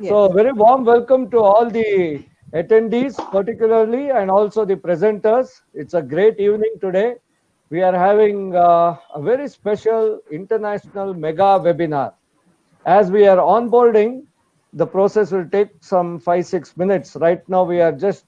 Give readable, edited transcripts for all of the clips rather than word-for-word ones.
So, Yes. very warm welcome to all the attendees, particularly, and also the presenters. It's a great evening today. We are having a very special international mega webinar. As we are onboarding, the process will take some 5-6 minutes. Right now, we are just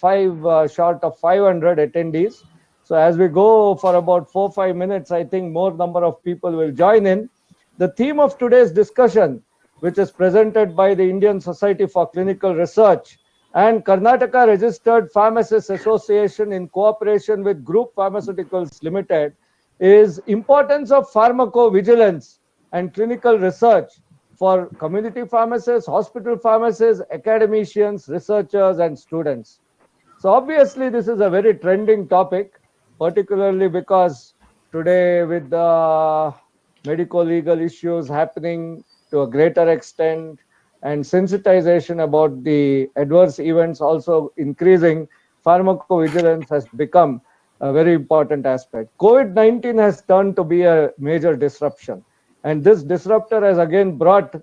five short of 500 attendees. So, as we go for about 4-5 minutes, I think more number of people will join in. The theme of today's discussion, which is presented by the Indian Society for Clinical Research and Karnataka Registered Pharmacists Association in cooperation with Group Pharmaceuticals Limited, is importance of pharmacovigilance and clinical research for community pharmacists, hospital pharmacists, academicians, researchers, and students. So obviously, this is a very trending topic, particularly because today with the medical legal issues happening to a greater extent and sensitization about the adverse events also increasing, pharmacovigilance has become a very important aspect. COVID-19 has turned to be a major disruption, and this disruptor has again brought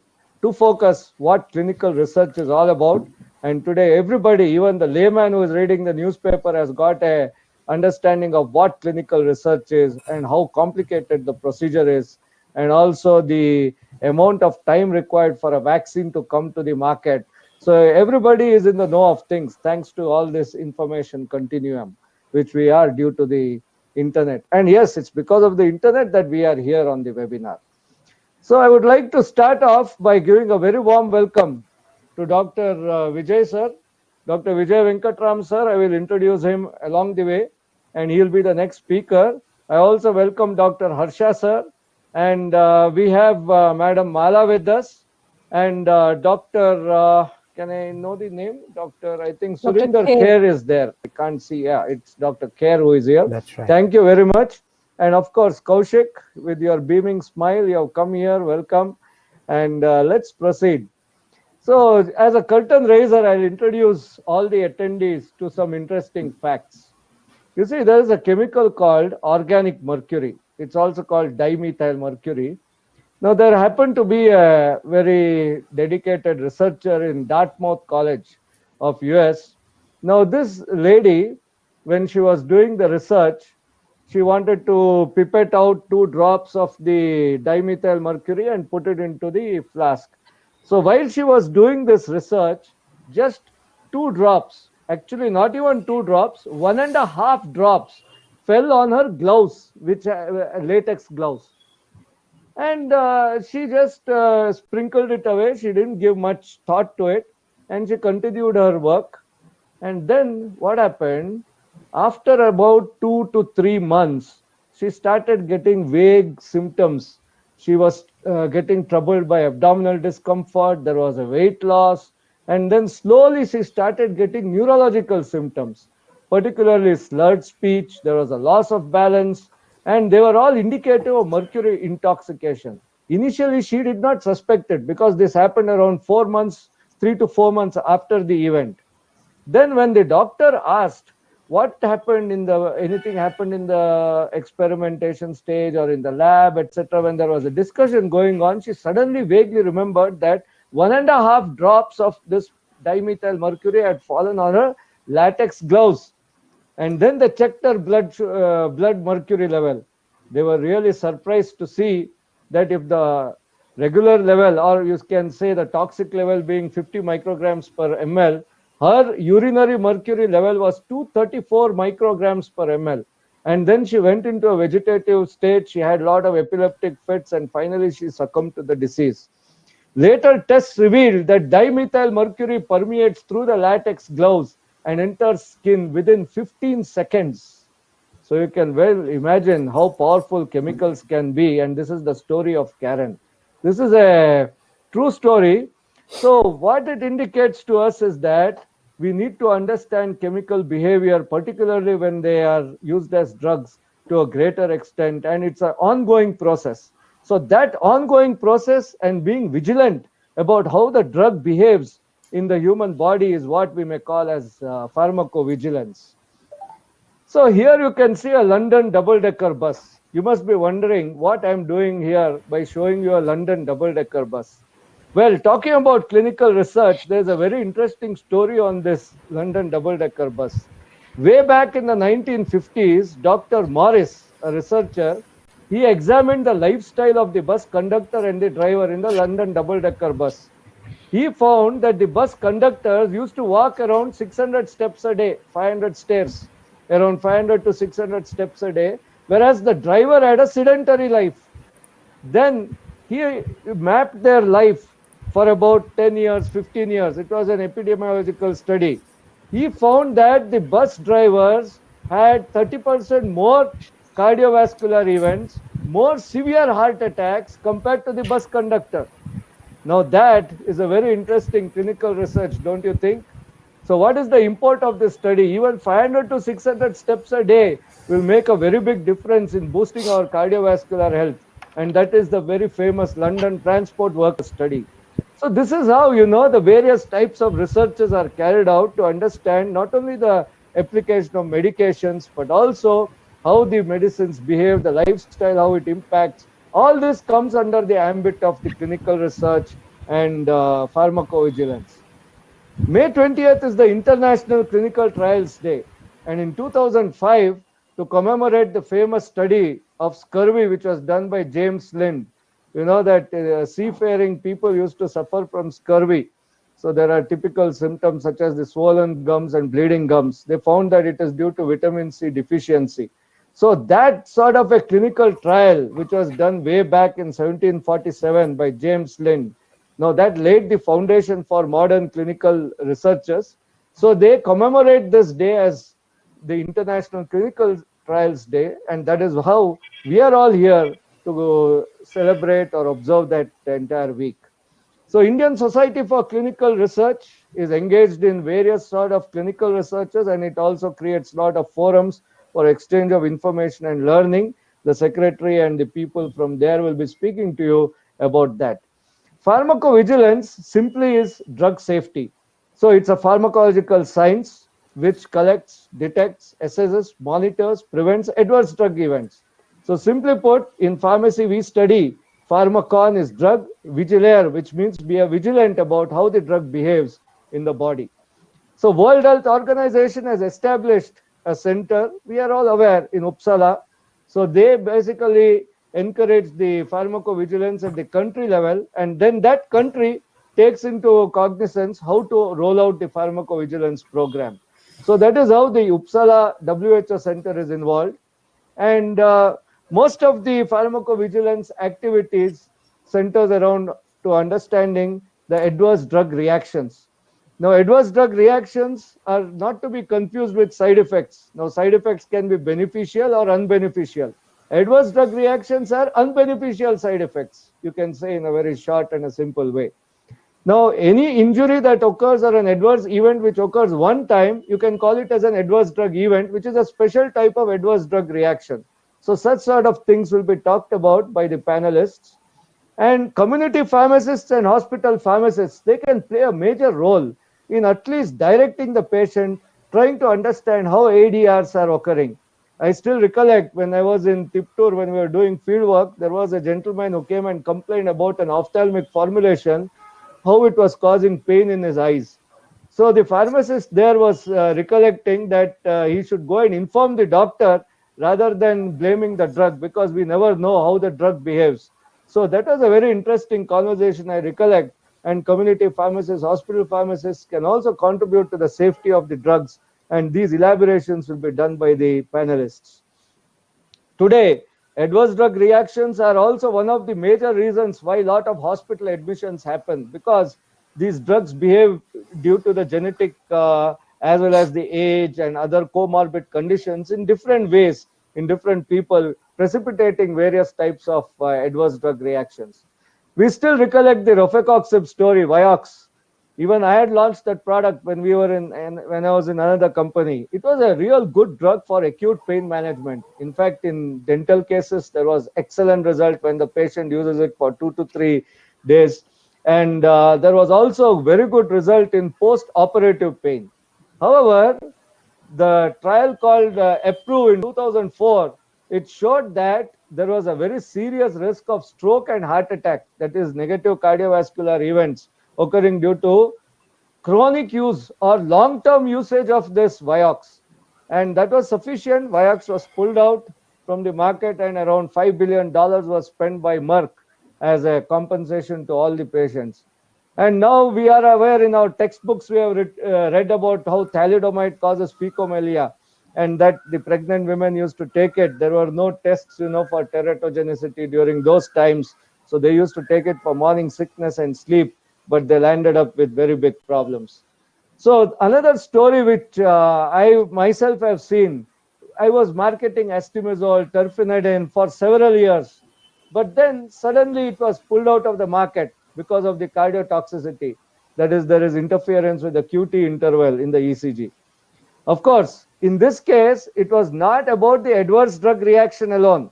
to focus what clinical research is all about. And today, everybody, even the layman who is reading the newspaper, has got a understanding of what clinical research is and how complicated the procedure is, and also the amount of time required for a vaccine to come to the market. So everybody is in the know of things thanks to all this information continuum, which we are due to the internet. And yes, it's because of the internet that we are here on the webinar. So I would like to start off by giving a very warm welcome to Dr. Vijay sir. Dr. Vijay Venkatram sir, I will introduce him along the way, and he'll be the next speaker. I also welcome Dr. Harsha sir, and we have Madam Mala with us, and Dr. Can I know the name? Dr. I think Dr. Surinder Kher. Kher is there. I can't see. Yeah, it's Dr. Kher who is here. That's right. Thank you very much. And of course, Kaushik, with your beaming smile, you have come here. Welcome. And let's proceed. So, as a curtain raiser, I'll introduce all the attendees to some interesting facts. You see, there is a chemical called organic mercury. It's also called dimethyl mercury. Now, there happened to be a very dedicated researcher in Dartmouth College of US. Now, this lady, when she was doing the research, she wanted to pipette out 2 drops of the dimethyl mercury and put it into the flask. So while she was doing this research, just 2 drops, actually not even 2 drops, 1.5 drops fell on her gloves, which latex gloves, and she just sprinkled it away. She didn't give much thought to it, and she continued her work. And then what happened? After about 2 to 3 months, she started getting vague symptoms. She was getting troubled by abdominal discomfort. There was a weight loss. And then slowly she started getting neurological symptoms, particularly slurred speech. There was a loss of balance, and they were all indicative of mercury intoxication. Initially, she did not suspect it because this happened around 4 months, 3 to 4 months after the event. Then when the doctor asked what happened in the anything happened in the experimentation stage or in the lab, etc., when there was a discussion going on, she suddenly vaguely remembered that 1.5 drops of this dimethyl mercury had fallen on her latex gloves. And then they checked her blood mercury level. They were really surprised to see that if the regular level, or you can say the toxic level being 50 micrograms per ml, her urinary mercury level was 234 micrograms per ml. And then she went into a vegetative state. She had a lot of epileptic fits, and finally she succumbed to the disease. Later tests revealed that dimethyl mercury permeates through the latex gloves and enters skin within 15 seconds. So you can well imagine how powerful chemicals can be. And this is the story of Karen. This is a true story. So what it indicates to us is that we need to understand chemical behavior, particularly when they are used as drugs to a greater extent. And it's an ongoing process. So that ongoing process and being vigilant about how the drug behaves in the human body is what we may call as pharmacovigilance. So here you can see a London double-decker bus. You must be wondering what I'm doing here by showing you a London double-decker bus. Well, talking about clinical research, there's a very interesting story on this London double-decker bus. Way back in the 1950s, Dr. Morris, a researcher, he examined the lifestyle of the bus conductor and the driver in the London double-decker bus. He found that the bus conductors used to walk around 600 steps a day, 500 stairs, around 500 to 600 steps a day, whereas the driver had a sedentary life. Then he mapped their life for about 10 years, 15 years. It was an epidemiological study. He found that the bus drivers had 30% more cardiovascular events, more severe heart attacks compared to the bus conductor. Now, that is a very interesting clinical research, don't you think? So, what is the import of this study? Even 500 to 600 steps a day will make a very big difference in boosting our cardiovascular health. And that is the very famous London Transport Workers study. So, this is how, the various types of researches are carried out to understand not only the application of medications, but also how the medicines behave, the lifestyle, how it impacts. All this comes under the ambit of the clinical research and pharmacovigilance. May 20th is the International Clinical Trials Day. And in 2005, to commemorate the famous study of scurvy, which was done by James Lind, you know that seafaring people used to suffer from scurvy. So there are typical symptoms such as the swollen gums and bleeding gums. They found that it is due to vitamin C deficiency. So that sort of a clinical trial, which was done way back in 1747 by James Lind, now that laid the foundation for modern clinical researchers. So they commemorate this day as the International Clinical Trials Day, and that is how we are all here to celebrate or observe that entire week. So Indian Society for Clinical Research is engaged in various sort of clinical researches, and it also creates a lot of forums for exchange of information and learning. The secretary and the people from there will be speaking to you about that. Pharmacovigilance simply is drug safety. So it's a pharmacological science which collects, detects, assesses, monitors, prevents adverse drug events. So simply put, in pharmacy we study pharmacon is drug, vigilare, which means be vigilant about how the drug behaves in the body. So World Health Organization has established a center, we are all aware, in Uppsala. So they basically encourage the pharmacovigilance at the country level, and then that country takes into cognizance how to roll out the pharmacovigilance program. So that is how the Uppsala WHO Center is involved. And most of the pharmacovigilance activities centers around to understanding the adverse drug reactions. Now, adverse drug reactions are not to be confused with side effects. Now, side effects can be beneficial or unbeneficial. Adverse drug reactions are unbeneficial side effects, you can say in a very short and a simple way. Now, any injury that occurs or an adverse event which occurs one time, you can call it as an adverse drug event, which is a special type of adverse drug reaction. So such sort of things will be talked about by the panelists. And community pharmacists and hospital pharmacists, they can play a major role in at least directing the patient, trying to understand how ADRs are occurring. I still recollect when I was in Tiptur, when we were doing field work, there was a gentleman who came and complained about an ophthalmic formulation, how it was causing pain in his eyes. So the pharmacist there was recollecting that he should go and inform the doctor rather than blaming the drug, because we never know how the drug behaves. So that was a very interesting conversation, I recollect. And community pharmacists, hospital pharmacists can also contribute to the safety of the drugs. And these elaborations will be done by the panelists. Today, adverse drug reactions are also one of the major reasons why a lot of hospital admissions happen, because these drugs behave due to the genetic as well as the age and other comorbid conditions in different ways in different people, precipitating various types of adverse drug reactions. We still recollect the rofecoxib story, Vioxx. Even I had launched that product when we were when I was in another company. It was a real good drug for acute pain management. In fact, in dental cases, there was excellent result when the patient uses it for 2 to 3 days. And there was also very good result in post-operative pain. However, the trial called APPROVE in 2004, it showed that there was a very serious risk of stroke and heart attack, that is negative cardiovascular events occurring due to chronic use or long-term usage of this Vioxx. And that was sufficient. Vioxx was pulled out from the market and around $5 billion was spent by Merck as a compensation to all the patients. And now we are aware, in our textbooks, we have read about how thalidomide causes fecomelia and that the pregnant women used to take it. There were no tests, for teratogenicity during those times. So they used to take it for morning sickness and sleep, but they landed up with very big problems. So another story which I myself have seen, I was marketing estimazole, terfenadine for several years, but then suddenly it was pulled out of the market because of the cardiotoxicity. That is, there is interference with the QT interval in the ECG. Of course, in this case, it was not about the adverse drug reaction alone.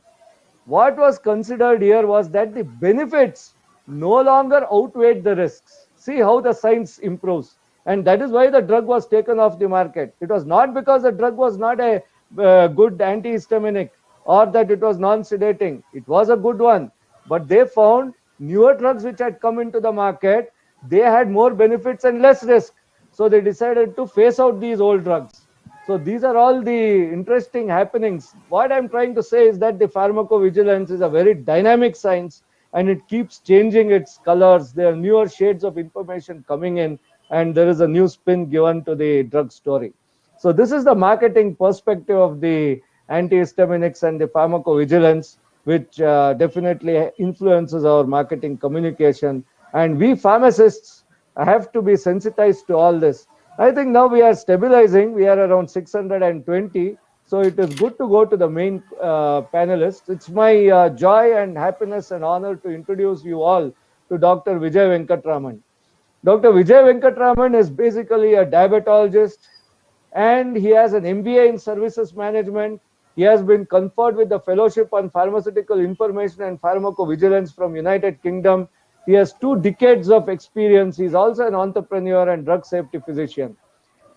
What was considered here was that the benefits no longer outweighed the risks. See how the science improves. And that is why the drug was taken off the market. It was not because the drug was not a good antihistaminic or that it was non-sedating. It was a good one. But they found newer drugs which had come into the market, they had more benefits and less risk. So they decided to phase out these old drugs. So these are all the interesting happenings. What I'm trying to say is that the pharmacovigilance is a very dynamic science and it keeps changing its colors. There are newer shades of information coming in and there is a new spin given to the drug story. So this is the marketing perspective of the antihistaminics and the pharmacovigilance, which definitely influences our marketing communication. And we pharmacists have to be sensitized to all this. I think now we are stabilizing. We are around 620. So it is good to go to the main panelists. It's my joy and happiness and honor to introduce you all to Dr. Vijay Venkatraman. Dr. Vijay Venkatraman is basically a diabetologist and he has an MBA in services management. He has been conferred with the Fellowship on Pharmaceutical Information and Pharmacovigilance from United Kingdom. He has 2 decades of experience. He's also an entrepreneur and drug safety physician.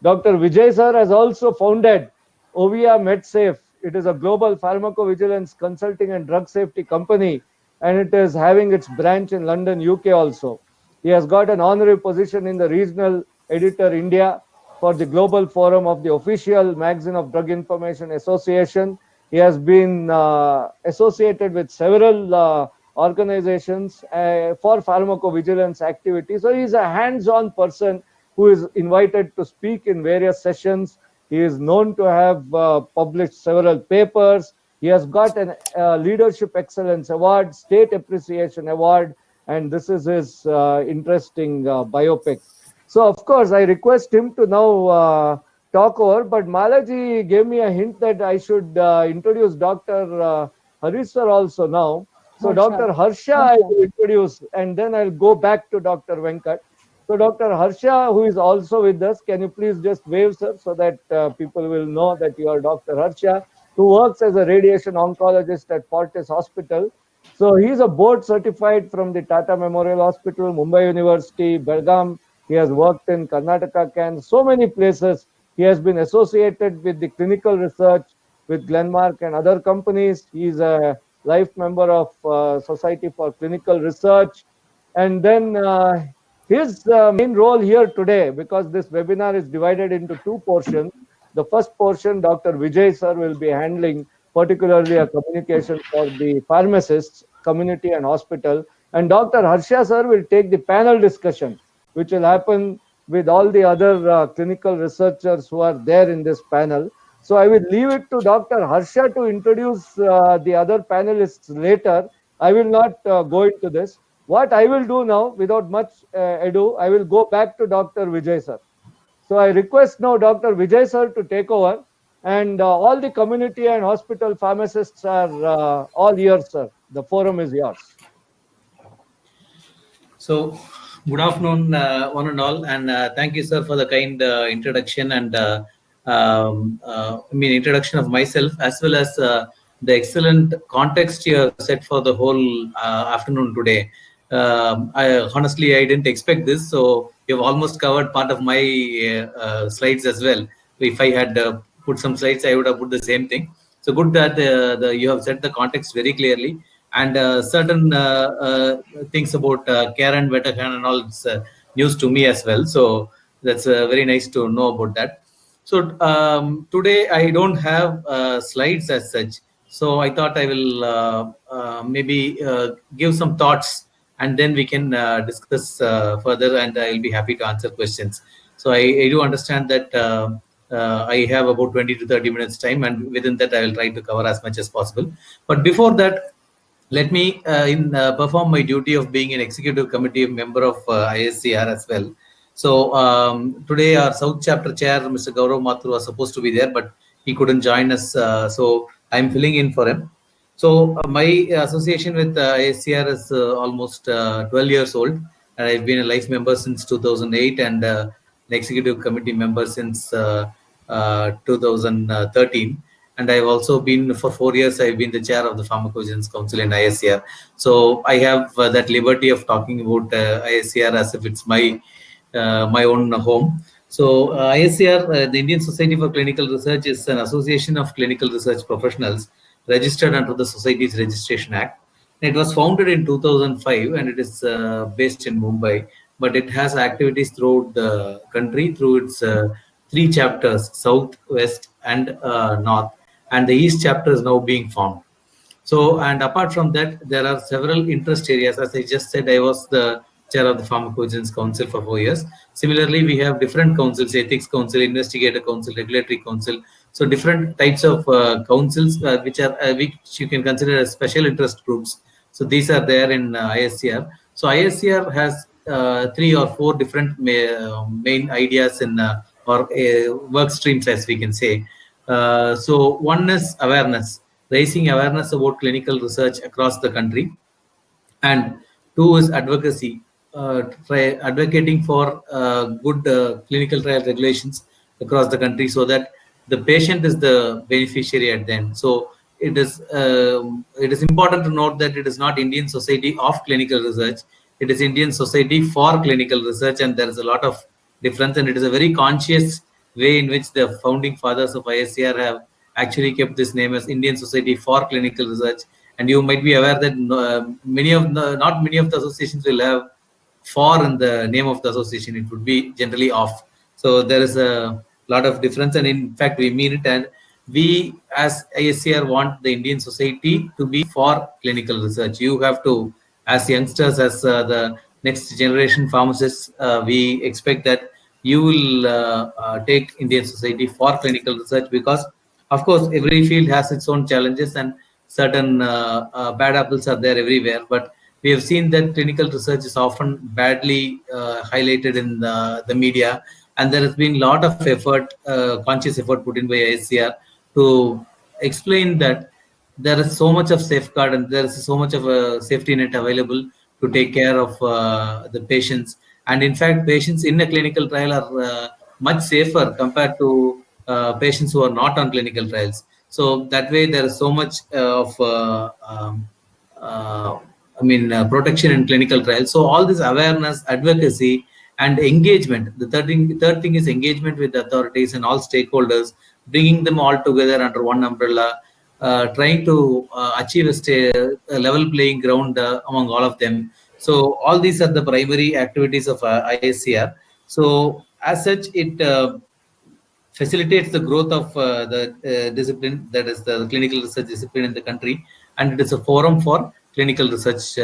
Dr. Vijay sir has also founded Ovia MedSafe. It is a global pharmacovigilance consulting and drug safety company, and it is having its branch in London, UK also. He has got an honorary position in the regional editor India for the global forum of the official magazine of Drug Information Association. He has been associated with several organizations for pharmacovigilance activities. So he is a hands-on person who is invited to speak in various sessions. He is known to have published several papers. He has got a Leadership Excellence Award, State Appreciation Award, and this is his interesting biopic. So, of course, I request him to now talk over, but Malaji gave me a hint that I should introduce Dr. Harish sir also now. So Dr. Harsha, I will introduce, and then I'll go back to Dr. Venkat. So Dr. Harsha, who is also with us, can you please just wave, sir, so that people will know that you are Dr. Harsha, who works as a radiation oncologist at Fortis Hospital. So he's a board certified from the Tata Memorial Hospital, Mumbai University, Belgaum. He has worked in Karnataka, Can, so many places. He has been associated with the clinical research with Glenmark and other companies. He's a life member of Society for Clinical Research. And then his main role here today, because this webinar is divided into 2 portions. The first portion, Dr. Vijay sir will be handling, particularly a communication for the pharmacists, community and hospital. And Dr. Harsha sir will take the panel discussion, which will happen with all the other clinical researchers who are there in this panel. So I will leave it to Dr. Harsha to introduce the other panelists later. I will not go into this. What I will do now, without much ado, I will go back to Dr. Vijay sir. So I request now Dr. Vijay sir to take over, and all the community and hospital pharmacists are all yours, sir. The forum is yours. So, good afternoon, one and all, and thank you, sir, for the kind introduction and introduction of myself, as well as the excellent context you have set for the whole afternoon today. Honestly, I didn't expect this, so you've almost covered part of my slides as well. If I had put some slides, I would have put the same thing. So good that you have set the context very clearly, and certain things about Karen Wetterhan and all, it's news to me as well. So that's very nice to know about that. So today I don't have slides as such. So I thought I will maybe give some thoughts, and then we can discuss further, and I'll be happy to answer questions. So I do understand that I have about 20 to 30 minutes time, and within that I will try to cover as much as possible. But before that, let me perform my duty of being an executive committee member of ISCR as well. So today our South Chapter Chair, Mr. Gaurav Mathur, was supposed to be there, but he couldn't join us. So I'm filling in for him. So my association with ISCR is almost 12 years old, and I've been a life member since 2008 and an executive committee member since 2013. And I've also been, for 4 years, I've been the chair of the Pharmacovigilance Council in ISCR. So I have that liberty of talking about ISCR as if it's my own home. So ISCR, the Indian Society for Clinical Research, is an association of clinical research professionals registered under the Societies Registration Act. It was founded in 2005 and it is based in Mumbai, but it has activities throughout the country through its 3 chapters, South, West, and North. And the East chapter is now being formed. So, and apart from that, there are several interest areas. As I just said, I was the chair of the Pharmacovigilance Council for 4 years. Similarly, we have different councils: Ethics Council, Investigator Council, Regulatory Council. So different types of councils which you can consider as special interest groups. So these are there in ISCR. So ISCR has 3 or 4 different main ideas in or work streams, as we can say. So one is awareness, raising awareness about clinical research across the country, and 2 is advocacy, advocating for good clinical trial regulations across the country, so that the patient is the beneficiary at the end. So it is important to note that it is not Indian Society of Clinical Research, it is Indian Society for Clinical Research, and there is a lot of difference, and it is a very conscious way in which the founding fathers of ISCR have actually kept this name as Indian Society for Clinical Research. And you might be aware that not many of the associations will have "for" in the name of the association. It would be generally "of." So there is a lot of difference, and in fact we mean it. And we as ISCR want the Indian Society to be for clinical research. You have to, as youngsters, as the next generation pharmacists, we expect that you will take Indian Society for Clinical Research, because of course every field has its own challenges and certain bad apples are there everywhere, but we have seen that clinical research is often badly highlighted in the media, and there has been a lot of effort, conscious effort put in by ISCR to explain that there is so much of safeguard and there is so much of a safety net available to take care of the patients. And in fact, patients in a clinical trial are much safer compared to patients who are not on clinical trials. So that way, there is so much of protection in clinical trials. So all this awareness, advocacy, and engagement. The third thing is engagement with the authorities and all stakeholders, bringing them all together under one umbrella, trying to achieve a level playing ground among all of them. So all these are the primary activities of ISCR. So as such, it facilitates the growth of the discipline, that is the clinical research discipline in the country, and it is a forum for clinical research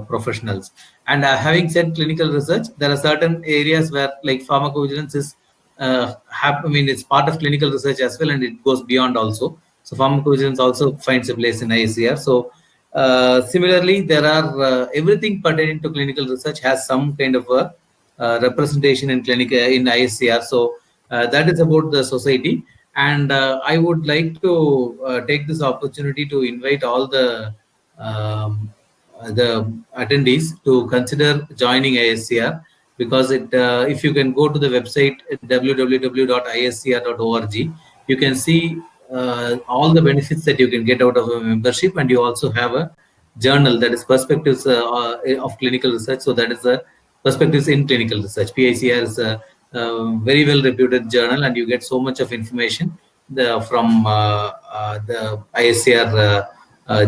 professionals. And having said clinical research, there are certain areas where, like, pharmacovigilance is it's part of clinical research as well, and it goes beyond also. So pharmacovigilance also finds a place in ISCR. So similarly, there are everything pertaining to clinical research has some kind of a representation in ISCR. So that is about the society. And I would like to take this opportunity to invite all the attendees to consider joining ISCR, because if you can go to the website www.iscr.org, you can see all the benefits that you can get out of a membership, and you also have a journal, that is Perspectives of Clinical Research. So that is the Perspectives in Clinical Research. PICR is a very well reputed journal, and you get so much of information from the ISCR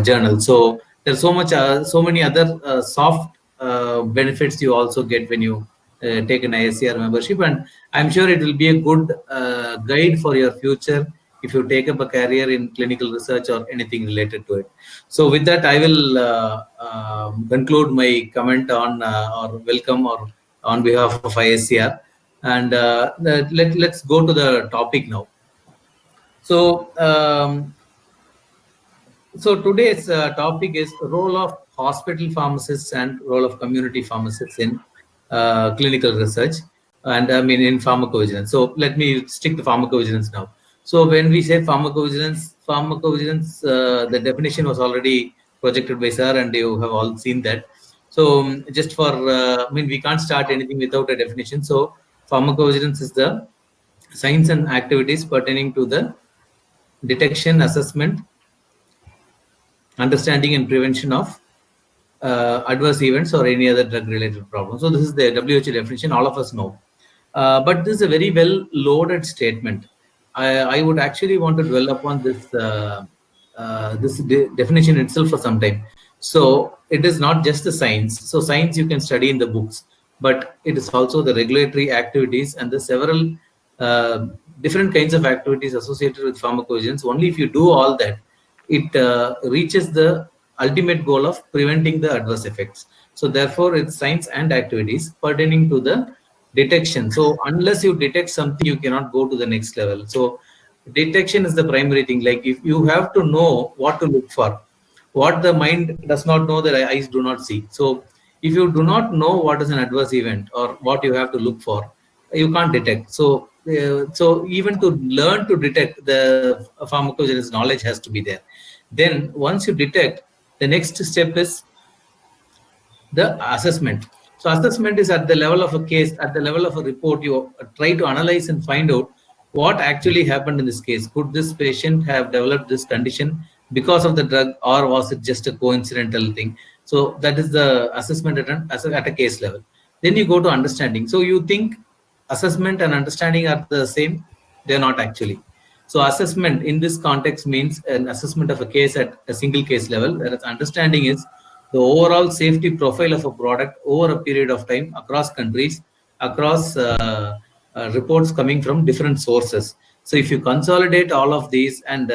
journal. So there's so many other soft benefits you also get when you take an ISCR membership, and I'm sure it will be a good guide for your future if you take up a career in clinical research or anything related to it. So with that, I will conclude my comment on or welcome or on behalf of ISCR, and let's go to the topic now. So so today's topic is role of hospital pharmacists and role of community pharmacists in clinical research, and I mean in pharmacovigilance. So let me stick to pharmacovigilance now. So when we say pharmacovigilance, the definition was already projected by sir, and you have all seen that. So just for, I mean, we can't start anything without a definition. So pharmacovigilance is the science and activities pertaining to the detection, assessment, understanding and prevention of adverse events or any other drug related problem. So this is the WHO definition, all of us know. But this is a very well loaded statement. I would actually want to dwell upon this definition itself for some time. So it is not just the science. So science you can study in the books, but it is also the regulatory activities and the several different kinds of activities associated with pharmacovigilance. Only if you do all that, it reaches the ultimate goal of preventing the adverse effects. So therefore, it's science and activities pertaining to the detection. So unless you detect something, you cannot go to the next level. So detection is the primary thing. Like if you have to know what to look for, what the mind does not know, that eyes do not see. So if you do not know what is an adverse event or what you have to look for, you can't detect. So even to learn to detect, the pharmacovigilance knowledge has to be there. Then once you detect, the next step is the assessment. So assessment is at the level of a case, at the level of a report. You try to analyze and find out what actually happened in this case. Could this patient have developed this condition because of the drug, or was it just a coincidental thing? So that is the assessment at a case level. Then you go to understanding. So you think assessment and understanding are the same? They're not actually. So assessment in this context means an assessment of a case at a single case level, whereas understanding is the overall safety profile of a product over a period of time across countries, across reports coming from different sources. So if you consolidate all of these and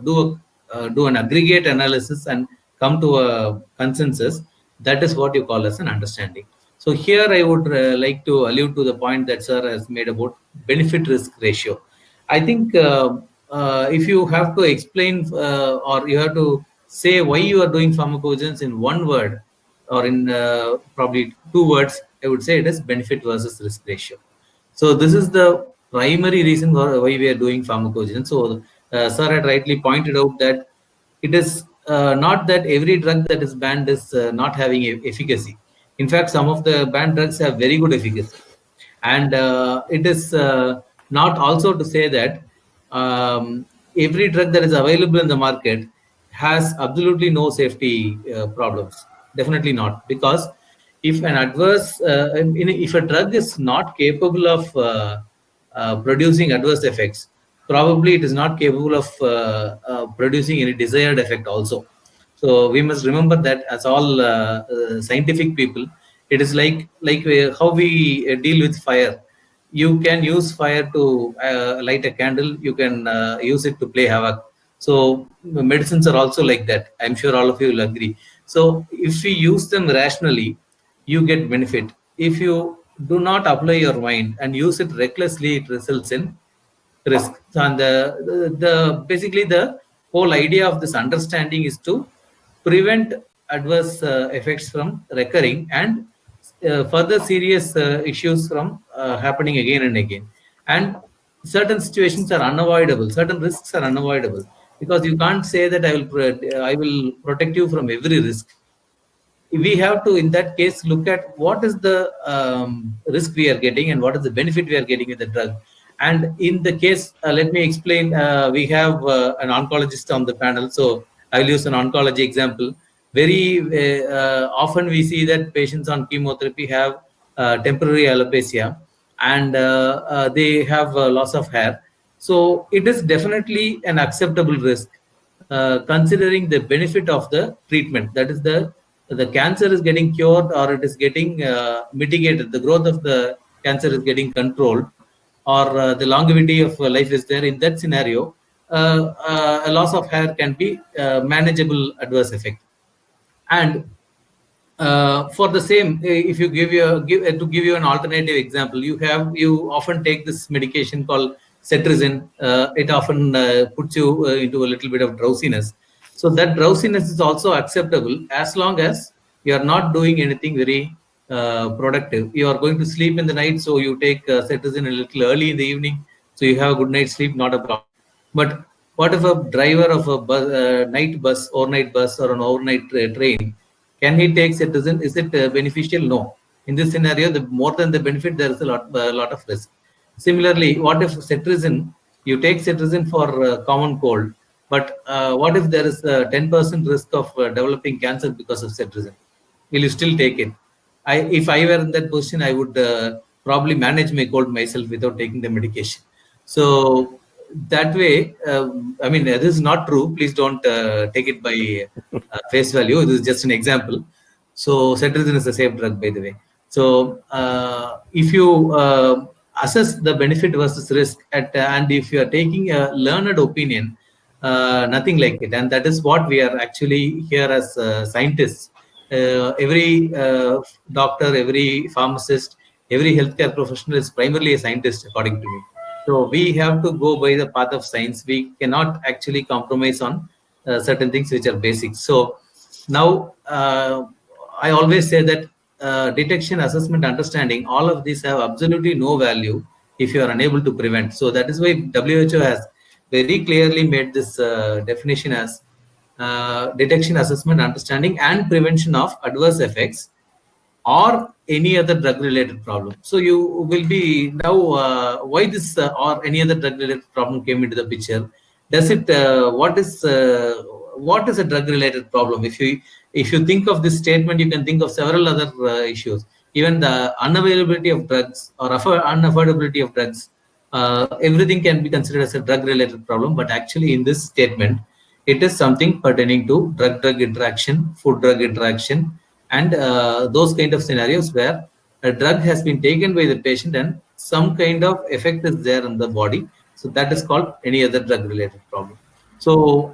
do an aggregate analysis and come to a consensus, that is what you call as an understanding. So here I would like to allude to the point that sir has made about benefit risk ratio. I think if you have to explain or you have to say why you are doing pharmacovigilance in one word or in probably two words, I would say it is benefit versus risk ratio. So this is the primary reason why we are doing pharmacovigilance. So sir had rightly pointed out that it is not that every drug that is banned is not having efficacy. In fact, some of the banned drugs have very good efficacy. And it is not also to say that every drug that is available in the market has absolutely no safety problems. Definitely not. Because if an adverse, if a drug is not capable of producing adverse effects, probably it is not capable of producing any desired effect also. So we must remember that as all scientific people, it is like how we deal with fire. You can use fire to light a candle. You can use it to play havoc. So medicines are also like that. I'm sure all of you will agree. So if we use them rationally, you get benefit. If you do not apply your mind and use it recklessly, it results in risk. And basically the whole idea of this understanding is to prevent adverse effects from recurring and further serious issues from happening again and again. And certain situations are unavoidable, certain risks are unavoidable, because you can't say that I will protect you from every risk. We have to, in that case, look at what is the risk we are getting and what is the benefit we are getting with the drug. And in the case, let me explain, we have an oncologist on the panel. So I'll use an oncology example. Very often we see that patients on chemotherapy have temporary alopecia, and they have loss of hair. So it is definitely an acceptable risk, considering the benefit of the treatment. That is the cancer is getting cured, or it is getting mitigated. The growth of the cancer is getting controlled, or the longevity of life is there. In that scenario, a loss of hair can be manageable adverse effect. And for the same, if you to give you an alternative example, you often take this medication called cetirizine. It often puts you into a little bit of drowsiness. So that drowsiness is also acceptable as long as you are not doing anything very productive. You are going to sleep in the night, so you take cetirizine a little early in the evening, so you have a good night's sleep, not a problem. But what if a driver of a night bus, overnight bus, or an overnight train, can he take cetirizine? Is it beneficial? No. In this scenario, the more than the benefit, there is a lot of risk. Similarly, what if cetirizine? You take cetirizine for common cold, but what if there is a 10% risk of developing cancer because of cetirizine? Will you still take it? If I were in that position, I would probably manage my cold myself without taking the medication. So that way, I mean, this is not true. Please don't take it by face value. This is just an example. So cetirizine is a safe drug, by the way. So if you assess the benefit versus risk, and if you are taking a learned opinion, nothing like it. And that is what we are actually here as scientists. Every doctor, every pharmacist, every healthcare professional is primarily a scientist, according to me. So we have to go by the path of science. We cannot actually compromise on certain things which are basic. So now I always say that detection, assessment, understanding, all of these have absolutely no value if you are unable to prevent. So that is why WHO has very clearly made this definition as detection, assessment, understanding, and prevention of adverse effects or any other drug related problem. So you will be now why this or any other drug related problem came into the picture. Does it what is a drug related problem? If you think of this statement, you can think of several other issues. Even the unavailability of drugs or unaffordability of drugs, everything can be considered as a drug related problem. But actually in this statement, it is something pertaining to drug interaction, food drug interaction, and those kind of scenarios where a drug has been taken by the patient and some kind of effect is there in the body. So that is called any other drug related problem. So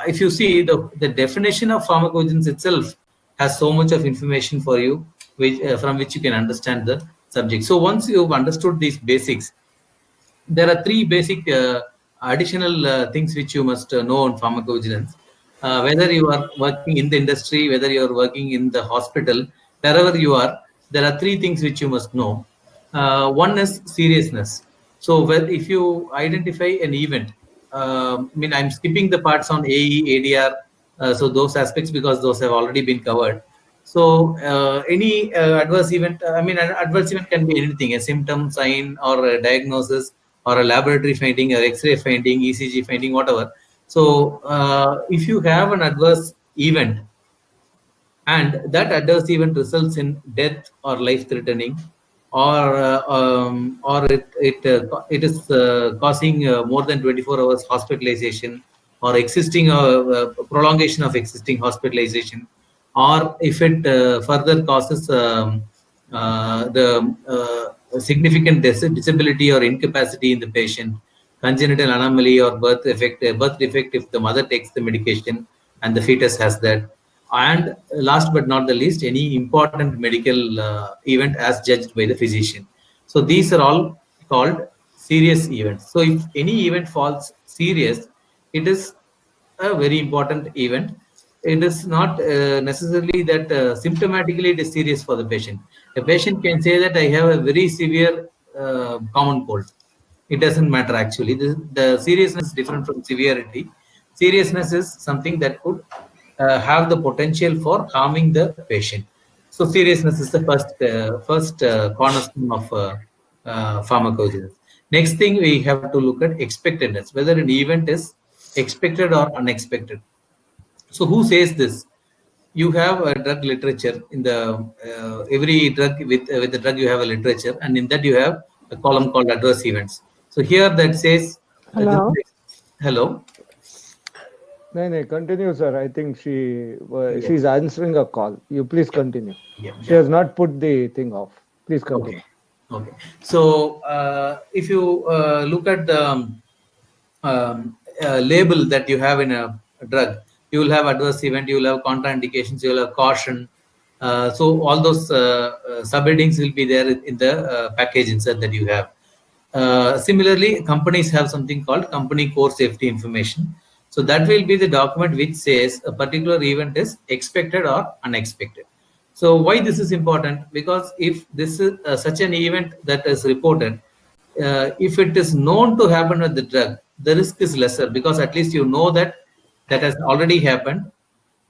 if you see the definition of pharmacovigilance itself has so much of information for you, from which you can understand the subject. So once you've understood these basics, there are three basic additional things which you must know on pharmacovigilance. Whether you are working in the industry, whether you are working in the hospital, wherever you are, there are three things which you must know. One is seriousness. So if you identify an event, I mean, I'm skipping the parts on AE, ADR, so those aspects because those have already been covered. So any adverse event, I mean, an adverse event can be anything, a symptom, sign, or a diagnosis, or a laboratory finding, or X-ray finding, ECG finding, whatever. So if you have an adverse event and that adverse event results in death or life-threatening, or it is causing more than 24 hours hospitalization, or existing prolongation of existing hospitalization, or if it further causes the significant disability or incapacity in the patient, congenital anomaly or birth defect if the mother takes the medication and the fetus has that, and last but not the least, any important medical event as judged by the physician. So these are all called serious events. So if any event falls serious, it is a very important event. It is not necessarily that symptomatically it is serious for the patient. A patient can say that I have a very severe common cold. It doesn't matter actually. The seriousness is different from severity. Seriousness is something that could have the potential for harming the patient. So seriousness is the first cornerstone of pharmacovigilance. Next thing, we have to look at expectedness, whether an event is expected or unexpected. So who says this? You have a drug literature. In the every drug with the drug you have a literature, and in that you have a column called adverse events. So here that says Hello. Hello. No, continue, sir. I think Yes. she's answering a call. You please continue. Yeah. She has not put the thing off. Please continue. Okay. So if you look at the label that you have in a drug, you will have adverse event, you will have contraindications, you will have caution. So all those subheadings will be there in the package insert that you have. Similarly, companies have something called company core safety information. So that will be the document which says a particular event is expected or unexpected. So why this is important? Because if this is such an event that is reported, if it is known to happen with the drug, the risk is lesser because at least you know that that has already happened.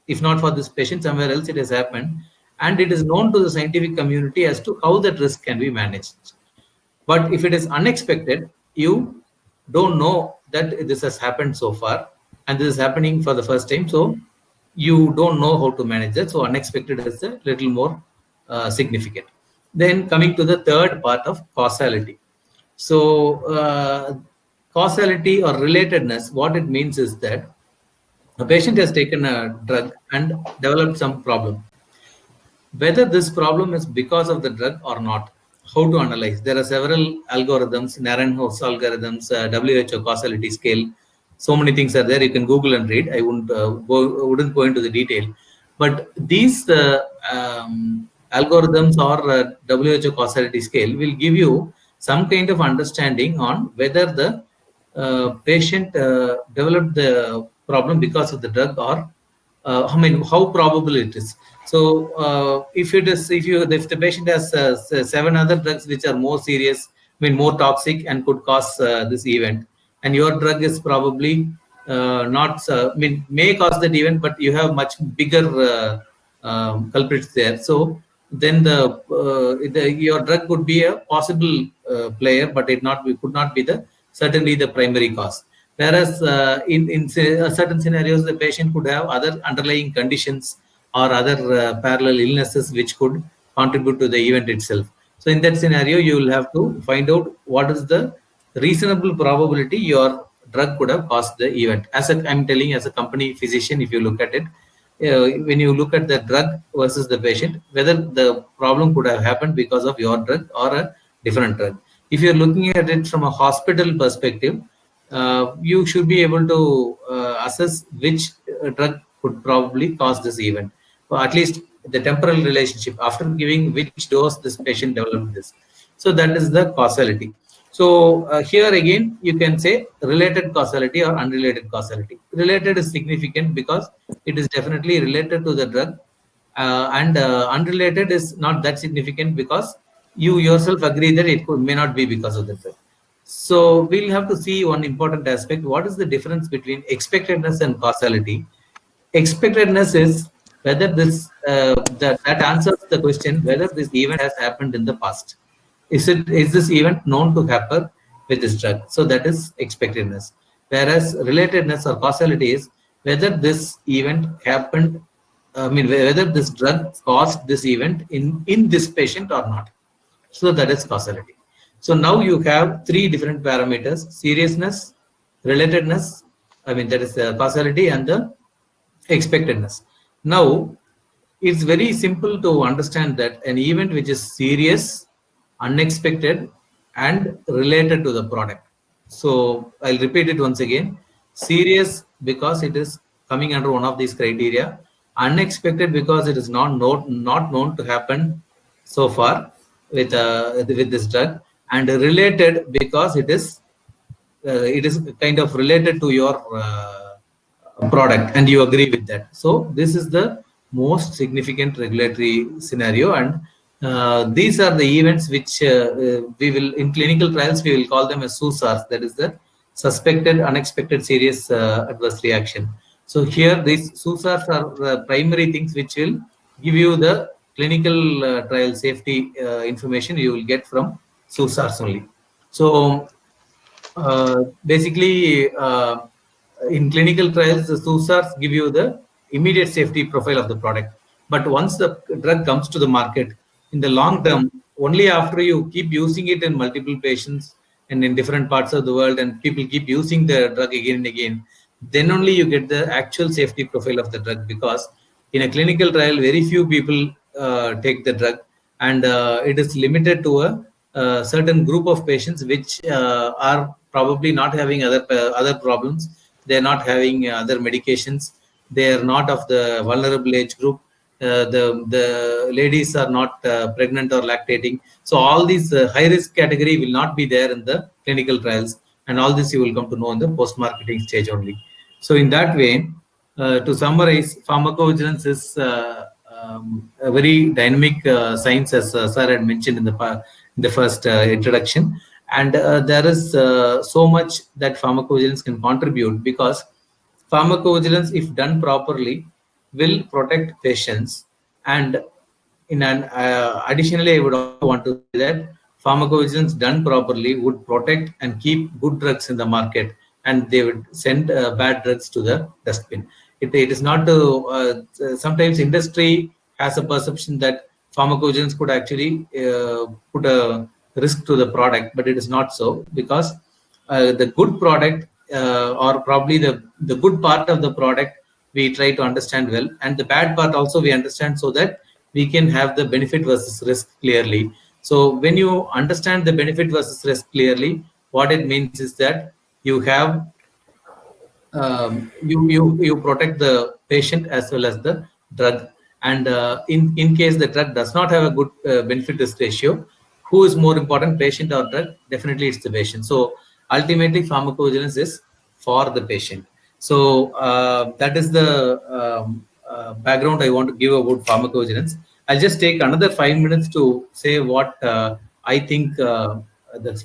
If not for this patient, somewhere else it has happened, and it is known to the scientific community as to how that risk can be managed. But if it is unexpected, you don't know that this has happened so far, and this is happening for the first time. So you don't know how to manage that. So unexpected is a little more significant. Then coming to the third part of causality. So causality or relatedness, what it means is that a patient has taken a drug and developed some problem. Whether this problem is because of the drug or not, how to analyze. There are several algorithms, Naranjo's algorithms, WHO causality scale. So many things are there. You can Google and read. I wouldn't go into the detail. But these algorithms or WHO causality scale will give you some kind of understanding on whether the patient developed the problem because of the drug or how probable it is. So if the patient has 7 other drugs which are more serious, more toxic and could cause this event, and your drug is probably not, may cause that event, but you have much bigger culprits there. So then your drug could be a possible player, but could not be certainly the primary cause. Whereas in certain scenarios, the patient could have other underlying conditions or other parallel illnesses which could contribute to the event itself. So in that scenario, you will have to find out what is the reasonable probability your drug could have caused the event. I'm telling as a company physician, if you look at it, when you look at the drug versus the patient, whether the problem could have happened because of your drug or a different drug. If you're looking at it from a hospital perspective, you should be able to assess which drug could probably cause this event, or at least the temporal relationship after giving which dose this patient developed this. So that is the causality. So here again, you can say related causality or unrelated causality. Related is significant because it is definitely related to the drug, and unrelated is not that significant because you yourself agree that it may not be because of the drug. So we'll have to see one important aspect. What is the difference between expectedness and causality? Expectedness is whether that answers the question whether this event has happened in the past. Is this event known to happen with this drug? So that is expectedness. Whereas relatedness or causality is whether this event happened, whether this drug caused this event in this patient or not. So that is causality. So now you have 3 different parameters: seriousness, relatedness, that is the causality, and the expectedness. Now, it's very simple to understand that an event which is serious, unexpected, and related to the product. So I'll repeat it once again. Serious because it is coming under one of these criteria. Unexpected because it is not known to happen so far with this drug, and related because it is kind of related to your product and you agree with that. So this is the most significant regulatory scenario, and these are the events which we will, in clinical trials, we will call them as SUSARs, that is the suspected unexpected serious adverse reaction. So here these SUSARs are the primary things which will give you the clinical trial safety information you will get from SUSARs only. So basically in clinical trials, the SUSARs give you the immediate safety profile of the product. But once the drug comes to the market, in the long term, only after you keep using it in multiple patients, and in different parts of the world, and people keep using the drug again and again, then only you get the actual safety profile of the drug. Because in a clinical trial, very few people take the drug, and it is limited to a certain group of patients which are probably not having other problems. They are not having other medications. They are not of the vulnerable age group. The ladies are not pregnant or lactating. So all these high risk category will not be there in the clinical trials, and all this you will come to know in the post marketing stage only. So in that way, to summarize, pharmacovigilance is a very dynamic science, as sir had mentioned in the first introduction. And there is so much that pharmacovigilance can contribute, because pharmacovigilance, if done properly, will protect patients. And in an additionally, I would also want to say that pharmacovigilance done properly would protect and keep good drugs in the market, and they would send bad drugs to the dustbin. It is not to, sometimes industry has a perception that pharmacovigilance could actually put a risk to the product, but it is not so, because the good product or probably the good part of the product we try to understand well, and the bad part also we understand, so that we can have the benefit versus risk clearly. So when you understand the benefit versus risk clearly, what it means is that you have you protect the patient as well as the drug. And in case the drug does not have a good benefit risk ratio, who is more important, patient or drug? Definitely it's the patient. So ultimately pharmacovigilance is for the patient. So that is the background I want to give about pharmacovigilance. I'll just take another 5 minutes to say what I think the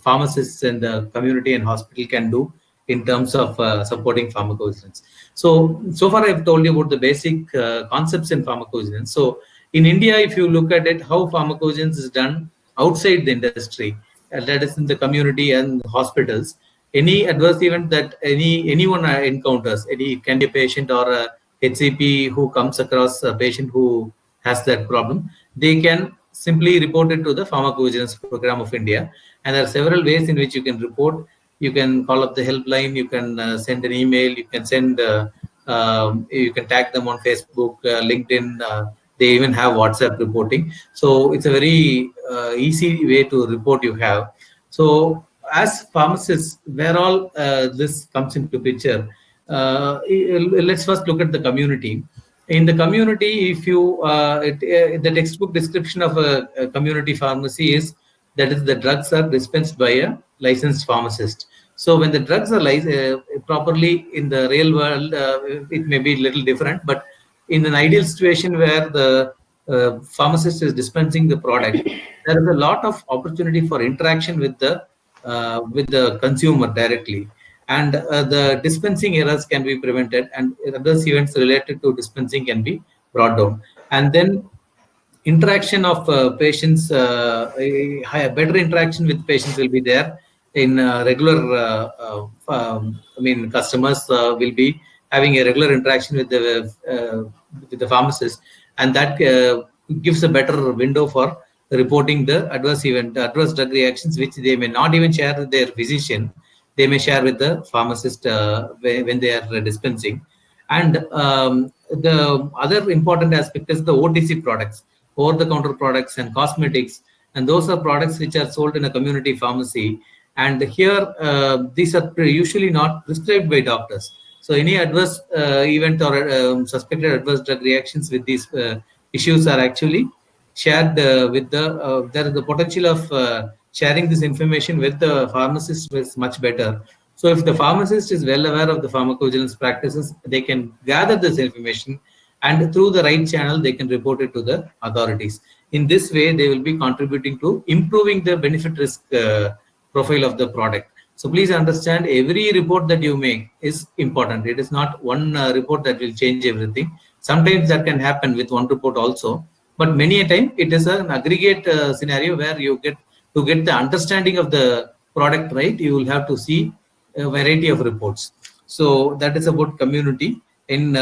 pharmacists and the community and hospital can do in terms of supporting pharmacovigilance. So far I've told you about the basic concepts in pharmacovigilance. So in India, if you look at it, how pharmacovigilance is done outside the industry, that is in the community and hospitals, any adverse event that anyone encounters, it can be a patient or a HCP who comes across a patient who has that problem, they can simply report it to the Pharmacovigilance Program of India. And there are several ways in which you can report. You can call up the helpline, you can send an email, you can send, you can tag them on Facebook, LinkedIn, they even have WhatsApp reporting. So it's a very easy way to report you have. So as pharmacists, where all this comes into picture, let's first look at the community. In the community, if you, the textbook description of a community pharmacy is, that is, the drugs are dispensed by a licensed pharmacist. So when the drugs are properly in the real world, it may be a little different, but in an ideal situation where the pharmacist is dispensing the product, there is a lot of opportunity for interaction with the consumer directly, and the dispensing errors can be prevented, and other events related to dispensing can be brought down. And then interaction of patients, a better interaction with patients will be there in regular, customers will be having a regular interaction with the pharmacist, and that gives a better window for reporting the adverse drug reactions, which they may not even share with their physician. They may share with the pharmacist when they are dispensing. And the other important aspect is the OTC products, over-the-counter products and cosmetics, and those are products which are sold in a community pharmacy. And here, these are usually not prescribed by doctors. So any adverse event or suspected adverse drug reactions with these issues are actually shared with the, there is the potential of sharing this information with the pharmacist is much better. So if the pharmacist is well aware of the pharmacovigilance practices, they can gather this information, and through the right channel, they can report it to the authorities. In this way, they will be contributing to improving the benefit risk profile of the product. So please understand, every report that you make is important. It is not one report that will change everything. Sometimes that can happen with one report also, but many a time it is an aggregate scenario where you get to get the understanding of the product right. You will have to see a variety of reports. So that is about community. In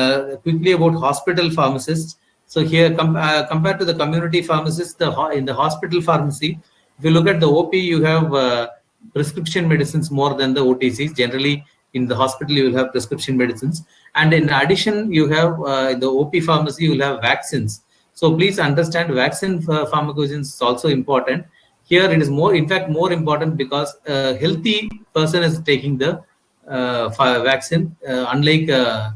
quickly about hospital pharmacists. So here compared to the community pharmacists, in the hospital pharmacy, if you look at the OP, you have prescription medicines more than the OTCs. Generally, in the hospital, you will have prescription medicines. And in addition, you have in the OP pharmacy, you will have vaccines. So please understand, vaccine pharmacovigilance is also important. Here it is more, in fact, more important because a healthy person is taking the vaccine, unlike a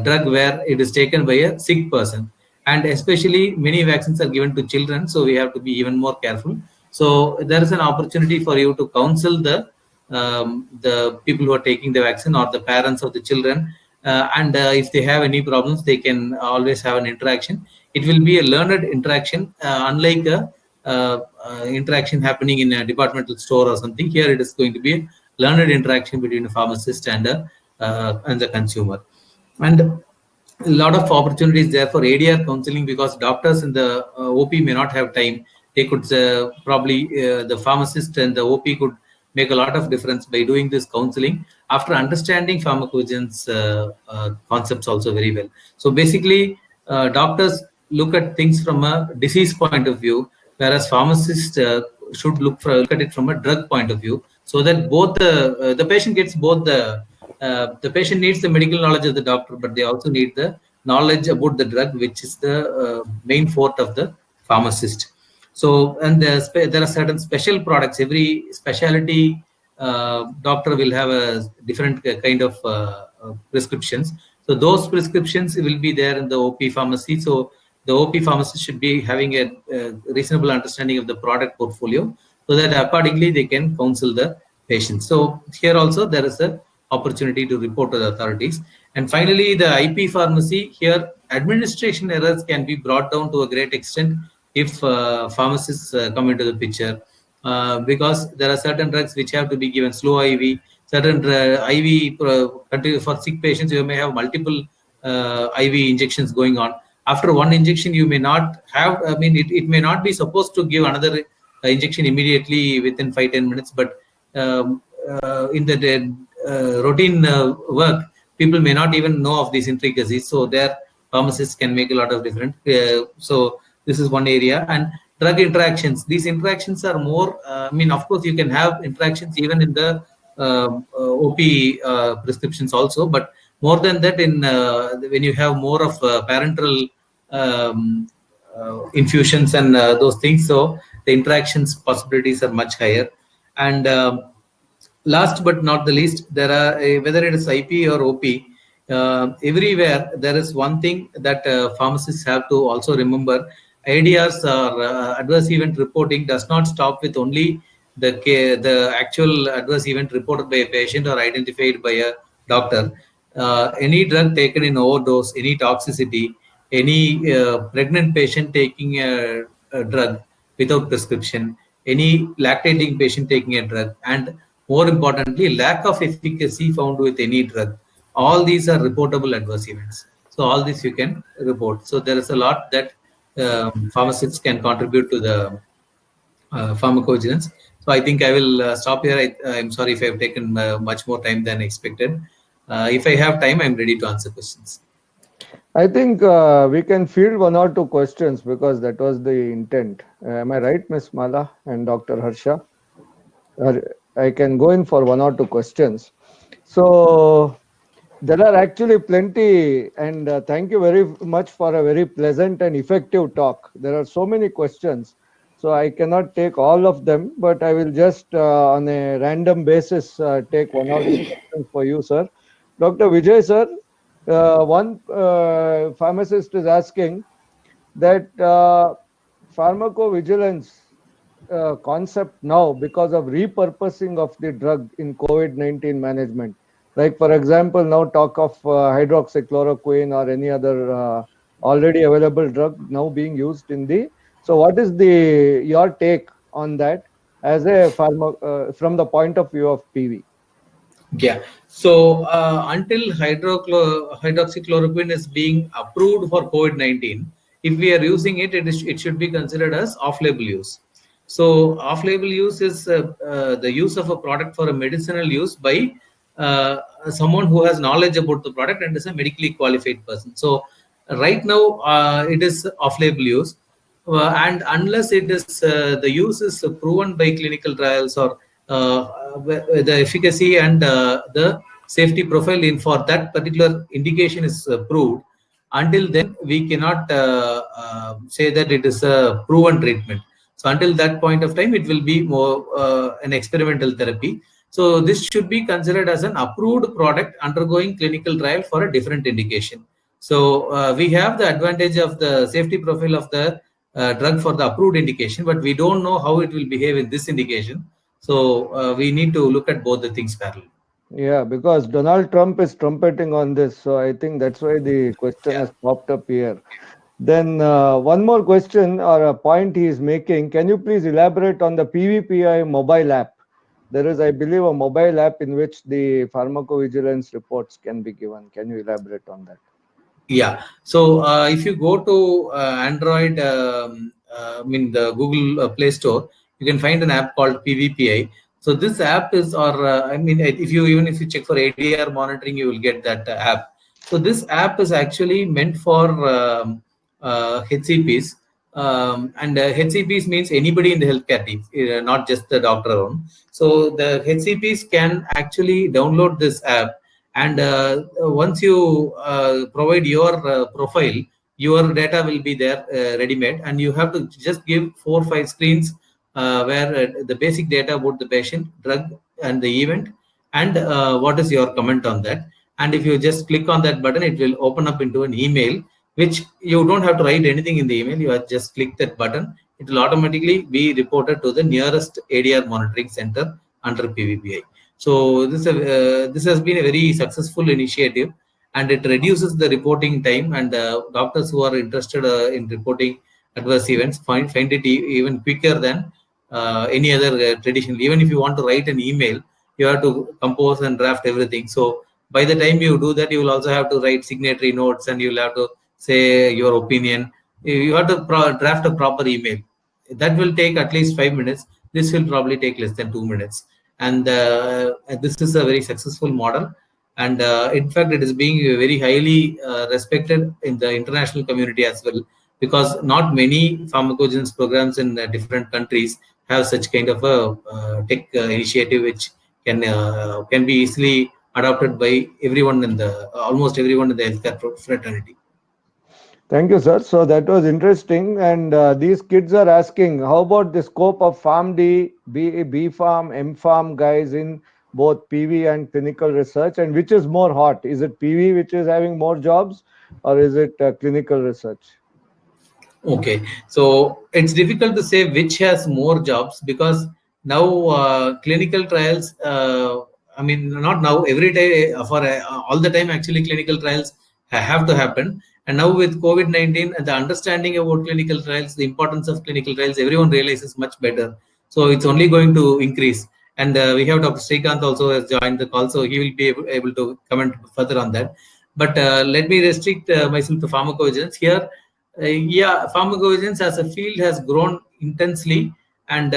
drug where it is taken by a sick person. And especially many vaccines are given to children, so we have to be even more careful. So there is an opportunity for you to counsel the people who are taking the vaccine or the parents of the children, and if they have any problems, they can always have an interaction. It will be a learned interaction, unlike a interaction happening in a departmental store or something. Here it is going to be a learned interaction between a pharmacist and the consumer. And a lot of opportunities there for ADR counseling, because doctors in the OP may not have time. They could probably the pharmacist and the OP could make a lot of difference by doing this counseling after understanding pharmacovigilance concepts also very well. So basically, doctors look at things from a disease point of view, whereas pharmacists should look at it from a drug point of view, so that both the patient gets both the patient needs the medical knowledge of the doctor, but they also need the knowledge about the drug, which is the main forte of the pharmacist. So, and there are certain special products. Every specialty doctor will have a different kind of prescriptions. So those prescriptions will be there in the OP pharmacy. So the OP pharmacist should be having a reasonable understanding of the product portfolio, so that accordingly they can counsel the patient. So here also there is a opportunity to report to the authorities. And finally, the IP pharmacy, here administration errors can be brought down to a great extent if pharmacists come into the picture, because there are certain drugs which have to be given slow IV, certain IV for sick patients, you may have multiple IV injections going on. After one injection, you may not have, I mean, it may not be supposed to give another injection immediately within 5-10 minutes, but in the routine work, people may not even know of these intricacies. So their pharmacists can make a lot of difference. So this is one area. And drug interactions. These interactions are more, I mean, of course, you can have interactions even in the OP prescriptions also, but more than that, in when you have more of parenteral infusions and those things, so the interactions possibilities are much higher. And last but not the least, there are whether it is IP or OP, everywhere there is one thing that pharmacists have to also remember. ADRs or adverse event reporting does not stop with only the actual adverse event reported by a patient or identified by a doctor. Any drug taken in overdose, any toxicity, any pregnant patient taking a drug without prescription, any lactating patient taking a drug, and more importantly, lack of efficacy found with any drug. All these are reportable adverse events. So all this you can report. So there is a lot that pharmacists can contribute to the pharmacovigilance. So I think I will stop here. I'm sorry if I've taken much more time than expected. If I have time, I'm ready to answer questions. I think we can field one or two questions, because that was the intent. Am I right, Ms. Mala and Dr. Harsha? I can go in for one or two questions. So there are actually plenty, and thank you very much for a very pleasant and effective talk. There are so many questions, so I cannot take all of them, but I will just on a random basis take one or two questions for you, sir. Dr. Vijay, sir, one pharmacist is asking that pharmacovigilance concept now, because of repurposing of the drug in COVID-19 management, like for example, now talk of hydroxychloroquine or any other already available drug now being used in the. So what is your take on that as a from the point of view of PV? Yeah. So until hydroxychloroquine is being approved for COVID-19, if we are using it, it should be considered as off-label use. So off-label use is the use of a product for a medicinal use by someone who has knowledge about the product and is a medically qualified person. So right now it is off-label use, and unless it is the use is proven by clinical trials or the efficacy and the safety profile in for that particular indication is proved. Until then, we cannot say that it is a proven treatment. So until that point of time, it will be more an experimental therapy. So this should be considered as an approved product undergoing clinical trial for a different indication. So we have the advantage of the safety profile of the drug for the approved indication, but we don't know how it will behave in this indication. So we need to look at both the things parallel. Yeah, because Donald Trump is trumpeting on this, so I think that's why the question Yeah. has popped up here. Then one more question or a point he is making. Can you please elaborate on the PVPI mobile app? There is, I believe, a mobile app in which the pharmacovigilance reports can be given. Can you elaborate on that? Yeah. So if you go to Android, I mean the Google Play Store, you can find an app called PVPI. So this app is, or I mean, if you check for ADR monitoring, you will get that app. So this app is actually meant for HCPs, and HCPs means anybody in the healthcare team, not just the doctor alone. So the HCPs can actually download this app, and once you provide your profile, your data will be there ready-made, and you have to just give 4 or 5 screens where the basic data about the patient, drug, and the event, and what is your comment on that. And if you just click on that button, it will open up into an email, which you don't have to write anything in the email. You have just click that button. It will automatically be reported to the nearest ADR monitoring center under PVPI. So this has been a very successful initiative, and it reduces the reporting time, and doctors who are interested in reporting adverse events find it even quicker than any other traditional. Even if you want to write an email, you have to compose and draft everything. So by the time you do that, you will also have to write signatory notes, and you will have to say your opinion. You have to draft a proper email. That will take at least 5 minutes. This will probably take less than 2 minutes. And this is a very successful model. And in fact, it is being very highly respected in the international community as well, because not many pharmacovigilance programs in different countries have such kind of a tech initiative, which can be easily adopted by everyone in the almost everyone in the healthcare fraternity. Thank you, sir. So that was interesting. And these kids are asking, how about the scope of PharmD, B-Pharm, M-Pharm guys in both PV and clinical research? And which is more hot? Is it PV which is having more jobs, or is it clinical research? Okay, so it's difficult to say which has more jobs, because now clinical trials, I mean, not now, every day, for all the time, actually, clinical trials have to happen. And now with COVID-19 and the understanding about clinical trials, the importance of clinical trials, everyone realizes much better. So it's only going to increase. And we have Dr. Srikanth also has joined the call, so he will be able to comment further on that. But let me restrict myself to pharmacovigilance here. Yeah, pharmacovigilance as a field has grown intensely, and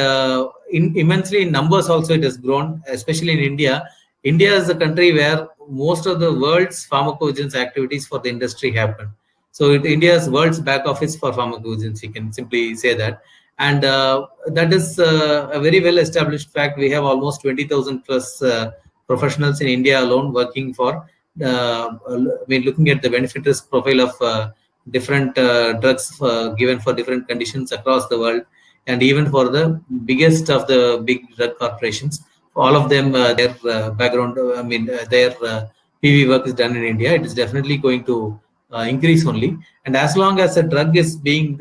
immensely in numbers also it has grown, especially in India. India is a country where most of the world's pharmacovigilance activities for the industry happen. So India is world's back office for pharmacovigilance, you can simply say that. And that is a very well established fact. We have almost 20,000 plus professionals in India alone working for, looking at the benefit risk profile of different drugs given for different conditions across the world, and even for the biggest of the big drug corporations, all of them, their background, their PV work is done in India. It is definitely going to increase only. And as long as a drug is being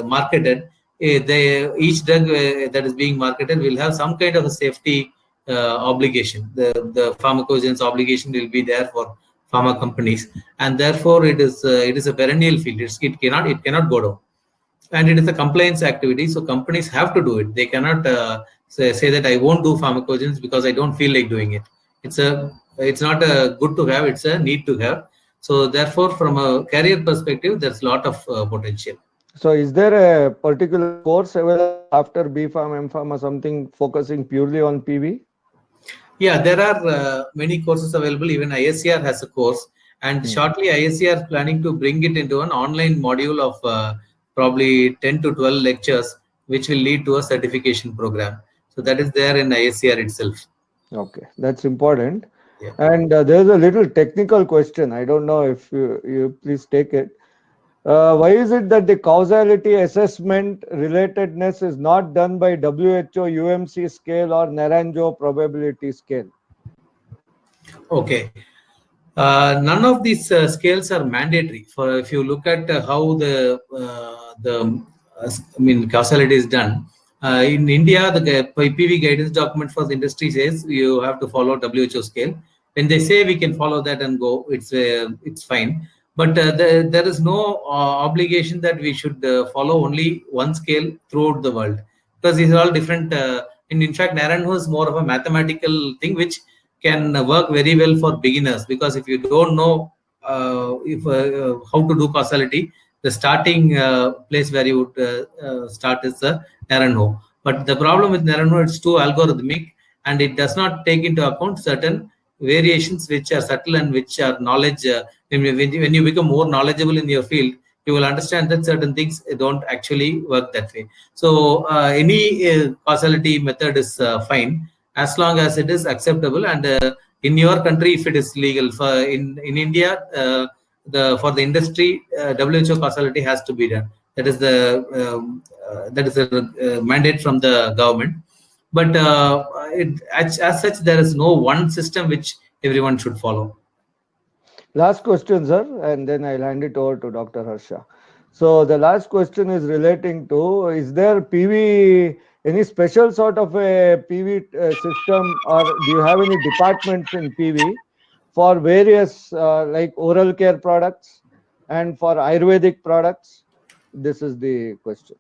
marketed, each drug that is being marketed will have some kind of a safety obligation. The pharmacovigilance obligation will be there for pharma companies, and therefore it is a perennial field. It cannot go down, and it is a compliance activity. So companies have to do it. They cannot say that I won't do pharmacovigilance because I don't feel like doing it. It's not a good to have. It's a need to have. So therefore, from a career perspective, there's a lot of potential. So is there a particular course available after B-Pharm, M-Pharm, or something focusing purely on PV? Yeah, there are many courses available. Even ISCR has a course, and shortly ISCR is planning to bring it into an online module of probably 10 to 12 lectures, which will lead to a certification program. So that is there in ISCR itself. Okay, that's important. Yeah. And there's a little technical question. I don't know if you please take it. Why is it that the causality assessment relatedness is not done by WHO UMC scale or Naranjo probability scale? Okay. None of these scales are mandatory. For if you look at how causality is done in India, the PV guidance document for the industry says you have to follow WHO scale. When they say we can follow that and go, it's fine. But there is no obligation that we should follow only one scale throughout the world, because these are all different. And in fact, Naranjo is more of a mathematical thing which can work very well for beginners, because if you don't know how to do causality, the starting place where you would start is the Naranjo. But the problem with Naranjo, it's too algorithmic and it does not take into account certain variations which are subtle and which are knowledge. When you become more knowledgeable in your field, you will understand that certain things don't actually work that way. So any causality method is fine, as long as it is acceptable, and in your country if it is legal. For in India, for the industry, WHO causality has to be done. That is the mandate from the government. But as such, there is no one system which everyone should follow. Last question, sir, and then I'll hand it over to Dr. Harsha. So the last question is relating to, is there any special sort of a PV system, or do you have any departments in PV for various like oral care products and for Ayurvedic products? This is the question.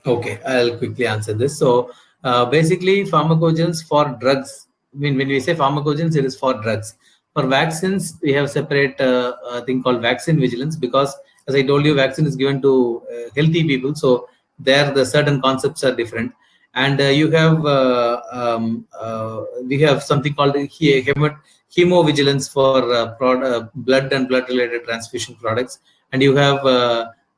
Okay, I'll quickly answer this. So basically, pharmacovigilance for drugs. I mean, when we say pharmacovigilance, it is for drugs. For vaccines, we have separate thing called vaccine vigilance, because as I told you, vaccine is given to healthy people. So there, the certain concepts are different. And you have we have something called hemovigilance for blood and blood-related transfusion products, and you have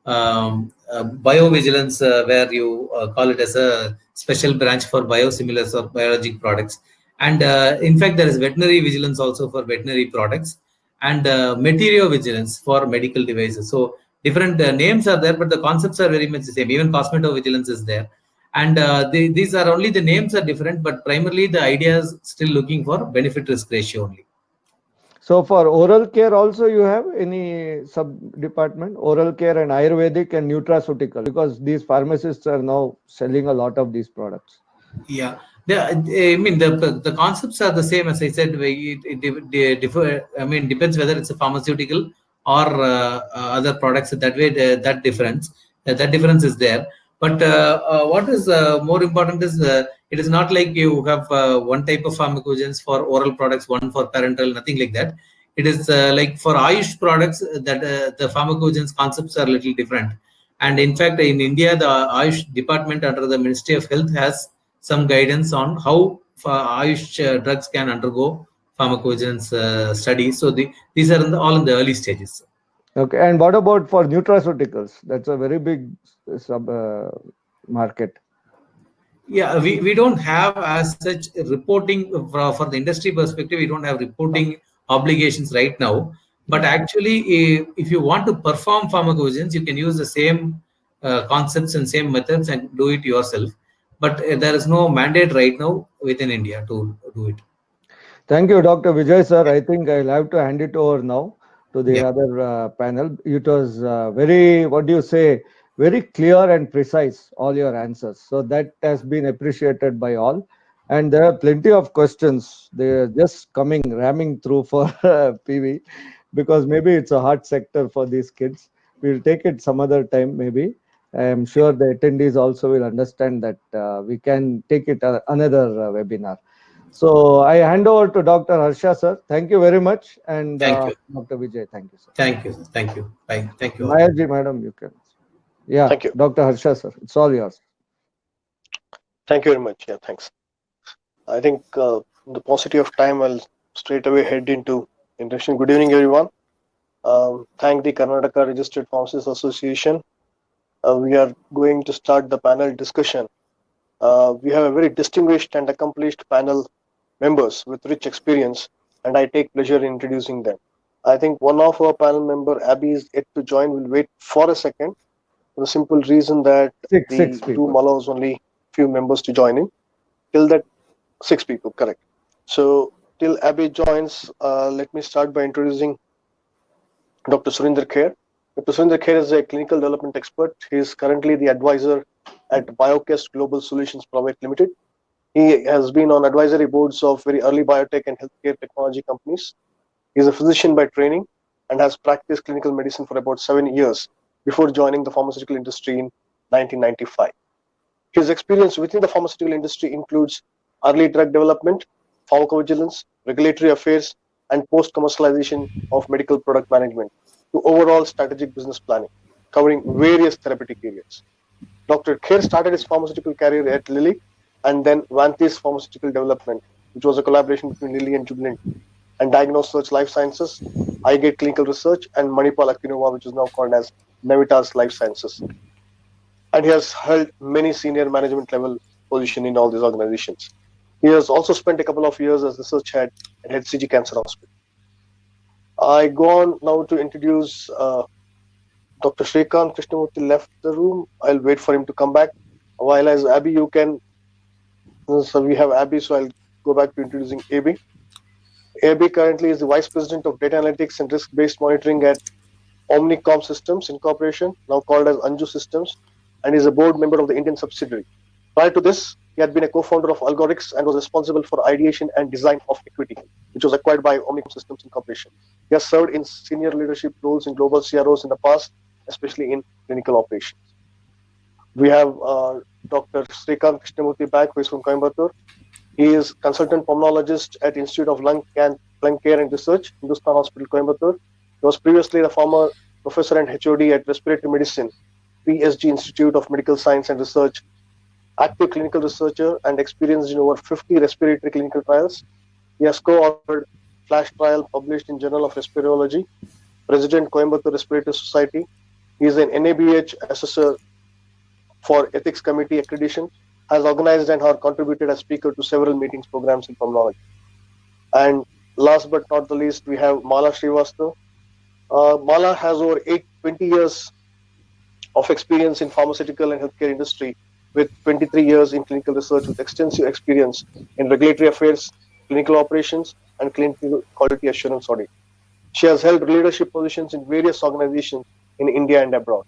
biovigilance, where you call it as a special branch for biosimilars or biologic products. And in fact, there is veterinary vigilance also for veterinary products, and material-vigilance for medical devices. So different names are there, but the concepts are very much the same. Even cosmetovigilance is there. And these are only the names are different, but primarily the idea is still looking for benefit-risk ratio only. So for oral care also, you have any sub-department, oral care and Ayurvedic and nutraceutical, because these pharmacists are now selling a lot of these products. Yeah, I mean the concepts are the same. As I said, it differ. I mean, depends whether it's a pharmaceutical or other products. That way, that difference is there. But what is more important is it is not like you have one type of pharmacovigilance for oral products, one for parenteral, nothing like that. It is like for Ayush products that the pharmacovigilance concepts are a little different. And in fact, in India, the Ayush department under the Ministry of Health has some guidance on how Ayush drugs can undergo pharmacovigilance studies. So these are all in the early stages. Okay, and what about for nutraceuticals? That's a very big sub market. Yeah, we don't have as such reporting for the industry perspective. We don't have reporting obligations right now. But actually, if you want to perform pharmacovigilance, you can use the same concepts and same methods and do it yourself. But there is no mandate right now within India to do it. Thank you, Dr. Vijay, sir. I think I'll have to hand it over now to the other panel. It was very, what do you say, very clear and precise, all your answers. So that has been appreciated by all. And there are plenty of questions. They're just ramming through for PV, because maybe it's a hard sector for these kids. We'll take it some other time, maybe. I'm sure the attendees also will understand that we can take it another webinar. So I hand over to Dr. Harsha, sir. Thank you very much. And thank you. Dr. Vijay, thank you, sir. Thank you. Thank you. Bye. Thank you. Mayaji, madam, you can. Yeah, thank you. Dr. Harsha, sir. It's all yours. Thank you very much. Yeah, thanks. I think the paucity of time, I'll straight away head into introduction. Good evening, everyone. Thank the Karnataka Registered Pharmacists Association. We are going to start the panel discussion We have a very distinguished and accomplished panel members with rich experience, and I take pleasure in introducing them. I think one of our panel member, Abby, is yet to join. We'll wait for a second for the simple reason that Six the people. room allows only few members to join in. Till that, 6 people, correct. So till Abby joins, let me start by introducing Dr. Surinder Kher. Dr. Surinder Kher is a clinical development expert. He is currently the advisor at Biocast Global Solutions Private Limited. He has been on advisory boards of very early biotech and healthcare technology companies. He is a physician by training and has practiced clinical medicine for about 7 years before joining the pharmaceutical industry in 1995. His experience within the pharmaceutical industry includes early drug development, pharmacovigilance, regulatory affairs, and post-commercialization of medical product management to overall strategic business planning, covering various therapeutic areas. Dr. Kher started his pharmaceutical career at Lilly and then Vantis Pharmaceutical Development, which was a collaboration between Lilly and Jubilant, and Diagnosearch Life Sciences, iGate Clinical Research, and Manipal Akinova, which is now called as Navitas Life Sciences. And he has held many senior management level positions in all these organizations. He has also spent a couple of years as research head at HCG Cancer Hospital. I go on now to introduce Dr. Shrikant Krishnamurthy left the room. I'll wait for him to come back. While as Abby, you can. So we have Abby, so I'll go back to introducing Abby. Abby currently is the Vice President of Data Analytics and Risk-Based Monitoring at Omnicom Systems Incorporation, now called as Anju Systems, and is a board member of the Indian subsidiary. Prior to this, he had been a co-founder of Algorix and was responsible for ideation and design of Equity, which was acquired by Omnicom Systems Incorporation. He has served in senior leadership roles in global CROs in the past, especially in clinical operations. We have Dr. Shrikant Krishnamurthy back, who is from Coimbatore. He is consultant pulmonologist at Institute of Lung Care and Research, Hindustan Hospital, Coimbatore. He was previously the former professor and HOD at Respiratory Medicine, PSG Institute of Medical Science and Research, active clinical researcher and experienced in over 50 respiratory clinical trials. He has co-authored FLASH trial published in Journal of Respirology, President Coimbatore Respiratory Society. He is an NABH assessor for Ethics Committee accreditation, has organized and has contributed as speaker to several meetings, programs in pulmonology. And last but not the least, we have Mala Srivastav. Mala has over 20 years of experience in pharmaceutical and healthcare industry, with 23 years in clinical research, with extensive experience in regulatory affairs, clinical operations, and clinical quality assurance audit. She has held leadership positions in various organizations in India and abroad.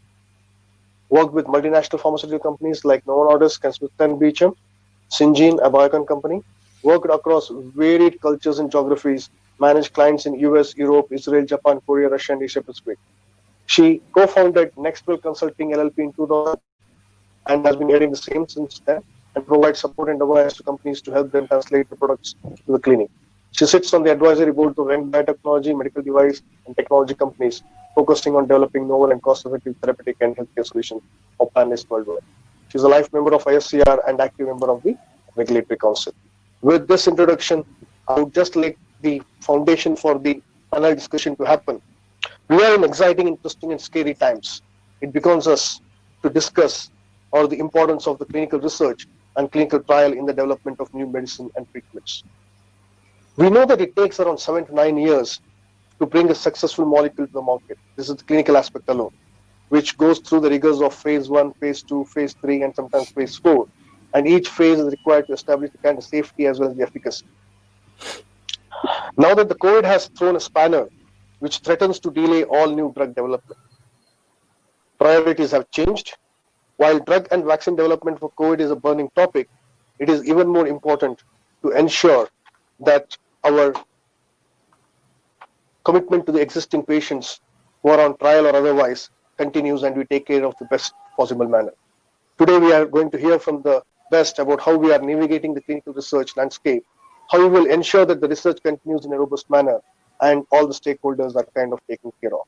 Worked with multinational pharmaceutical companies like Novo Nordisk and Smith & Beecham, Syngene, a Biocon company. Worked across varied cultures and geographies, managed clients in US, Europe, Israel, Japan, Korea, Russia, and Asia Pacific. She co-founded Nextwell Consulting LLP in 2000 and has been heading the same since then, and provides support and advice to companies to help them translate the products to the clinic. She sits on the advisory board of Rank Biotechnology, medical device, and technology companies, focusing on developing novel and cost-effective therapeutic and healthcare solutions for panelists worldwide. She is a life member of ISCR and active member of the Regulatory Council. With this introduction, I would just like the foundation for the panel discussion to happen. We are in exciting, interesting, and scary times. It becomes us to discuss or the importance of the clinical research and clinical trial in the development of new medicine and treatments. We know that it takes around 7 to 9 years to bring a successful molecule to the market. This is the clinical aspect alone, which goes through the rigors of phase 1, phase 2, phase 3, and sometimes phase 4. And each phase is required to establish the kind of safety as well as the efficacy. Now that the COVID has thrown a spanner, which threatens to delay all new drug development, priorities have changed. While drug and vaccine development for COVID is a burning topic, it is even more important to ensure that our commitment to the existing patients who are on trial or otherwise continues, and we take care of the best possible manner. Today, we are going to hear from the best about how we are navigating the clinical research landscape, how we will ensure that the research continues in a robust manner, and all the stakeholders are kind of taken care of.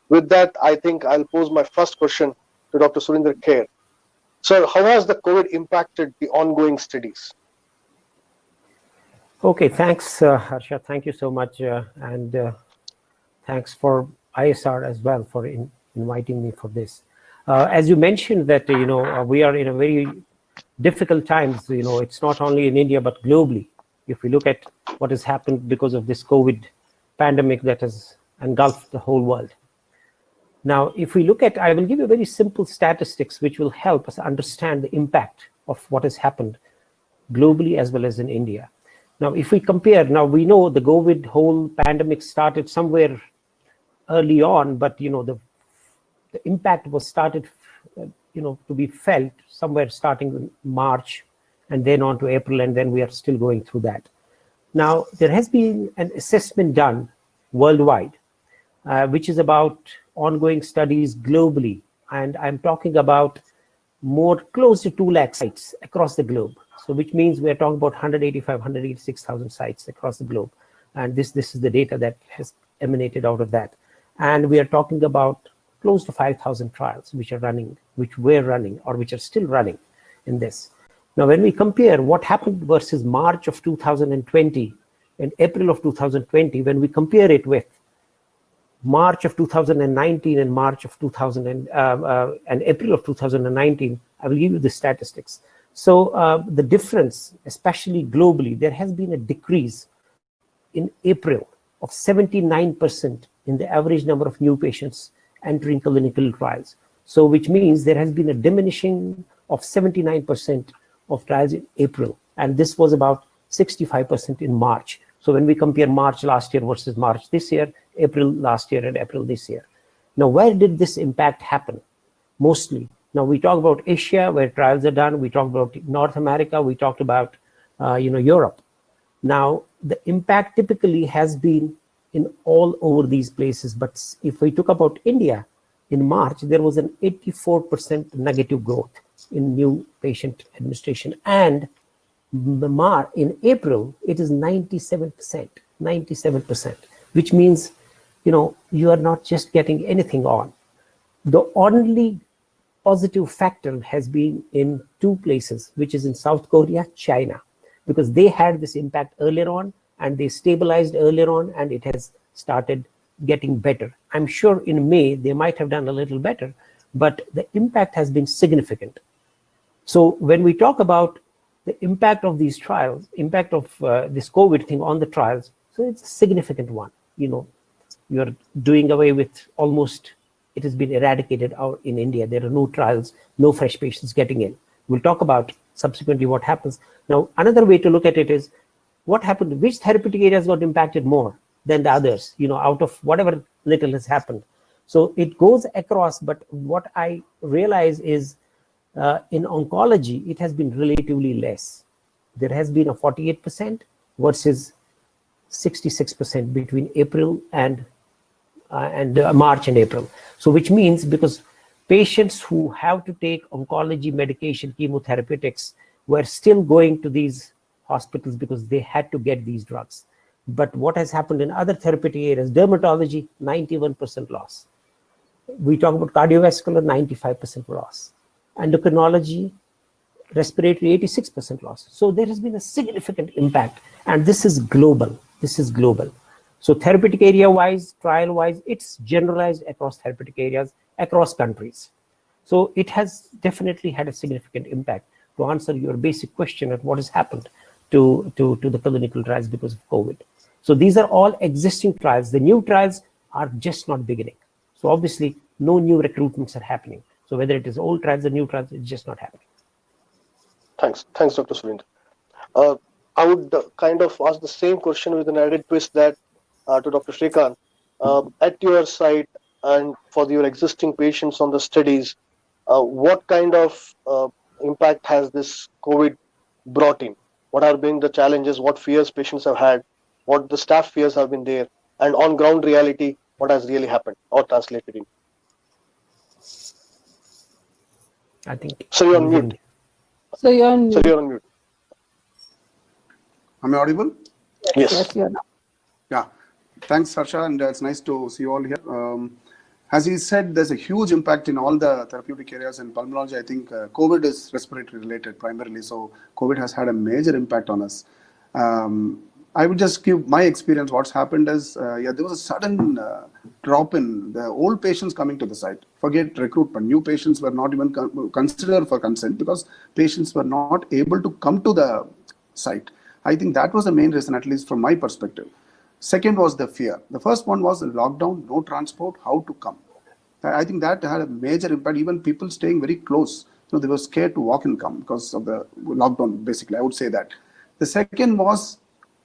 With that, I think I'll pose my first question to Dr. Surinder Kher. Sir, how has the COVID impacted the ongoing studies? Okay, thanks, Harsha. Thank you so much, and thanks for ISR as well for inviting me for this. As you mentioned that we are in a very difficult times. It's not only in India, but globally. If we look at what has happened because of this COVID pandemic that has engulfed the whole world. Now, if we look at, I will give you very simple statistics which will help us understand the impact of what has happened globally as well as in India. Now, if we compare, now we know the COVID whole pandemic started somewhere early on, but the impact was started, to be felt somewhere starting in March and then on to April, and then we are still going through that. Now, there has been an assessment done worldwide, which is about ongoing studies globally. And I'm talking about more close to 2 lakh sites across the globe. So which means we're talking about 186,000 sites across the globe. And this is the data that has emanated out of that. And we are talking about close to 5,000 trials which are running, which were running, or which are still running in this. Now, when we compare what happened versus March of 2020 and April of 2020, when we compare it with March of 2019 and March of 2000 and April of 2019, I will give you the statistics. So the difference, especially globally, there has been a decrease in April of 79% in the average number of new patients entering clinical trials. So which means there has been a diminishing of 79% of trials in April. And this was about 65% in March. So when we compare March last year versus March this year, April last year and April this year. Now, where did this impact happen? Mostly. Now, we talk about Asia, where trials are done. We talked about North America. We talked about, Europe. Now, the impact typically has been in all over these places. But if we talk about India, in March, there was an 84% negative growth in new patient administration. And in April, it is 97%, which means, you are not just getting anything on. The only positive factor has been in 2 places, which is in South Korea, China, because they had this impact earlier on and they stabilized earlier on and it has started getting better. I'm sure in May, they might have done a little better, but the impact has been significant. So when we talk about the impact of these trials, impact of this COVID thing on the trials, so it's a significant one. You're doing away with almost, it has been eradicated out in India. There are no trials, no fresh patients getting in. We'll talk about subsequently what happens. Now, another way to look at it is what happened, which therapeutic areas got impacted more than the others, out of whatever little has happened. So it goes across, but what I realize is in oncology, it has been relatively less. There has been a 48% versus 66% between April and March and April. So which means because patients who have to take oncology medication, chemotherapeutics, were still going to these hospitals because they had to get these drugs. But what has happened in other therapeutic areas, dermatology, 91% loss. We talk about cardiovascular, 95% loss. Endocrinology, respiratory, 86% loss. So there has been a significant impact, and this is global. So therapeutic area wise, trial wise, it's generalized across therapeutic areas, across countries. So it has definitely had a significant impact to answer your basic question of what has happened to the clinical trials because of COVID. So these are all existing trials. The new trials are just not beginning. So obviously no new recruitments are happening. So whether it is old trials or new trials, it's just not happening. Thanks, Dr. Surendra. I would kind of ask the same question with an added twist that to Dr. Srikanth. At your site and for your existing patients on the studies, what kind of impact has this COVID brought in? What are being the challenges? What fears patients have had? What the staff fears have been there? And on ground reality, what has really happened or translated in? I think. So you're on mute. So you're on mute. Am I audible? Yes, you're not. Yeah. Thanks, Harsha, and it's nice to see you all here. As he said, there's a huge impact in all the therapeutic areas in pulmonology. I think COVID is respiratory related primarily, so COVID has had a major impact on us. I would just give my experience. What's happened is, there was a sudden drop in the old patients coming to the site. Forget recruitment. New patients were not even considered for consent because patients were not able to come to the site. I think that was the main reason, at least from my perspective. Second was the fear. The first one was the lockdown, no transport, how to come. I think that had a major impact. Even people staying very close, they were scared to walk and come because of the lockdown, basically. I would say that. The second was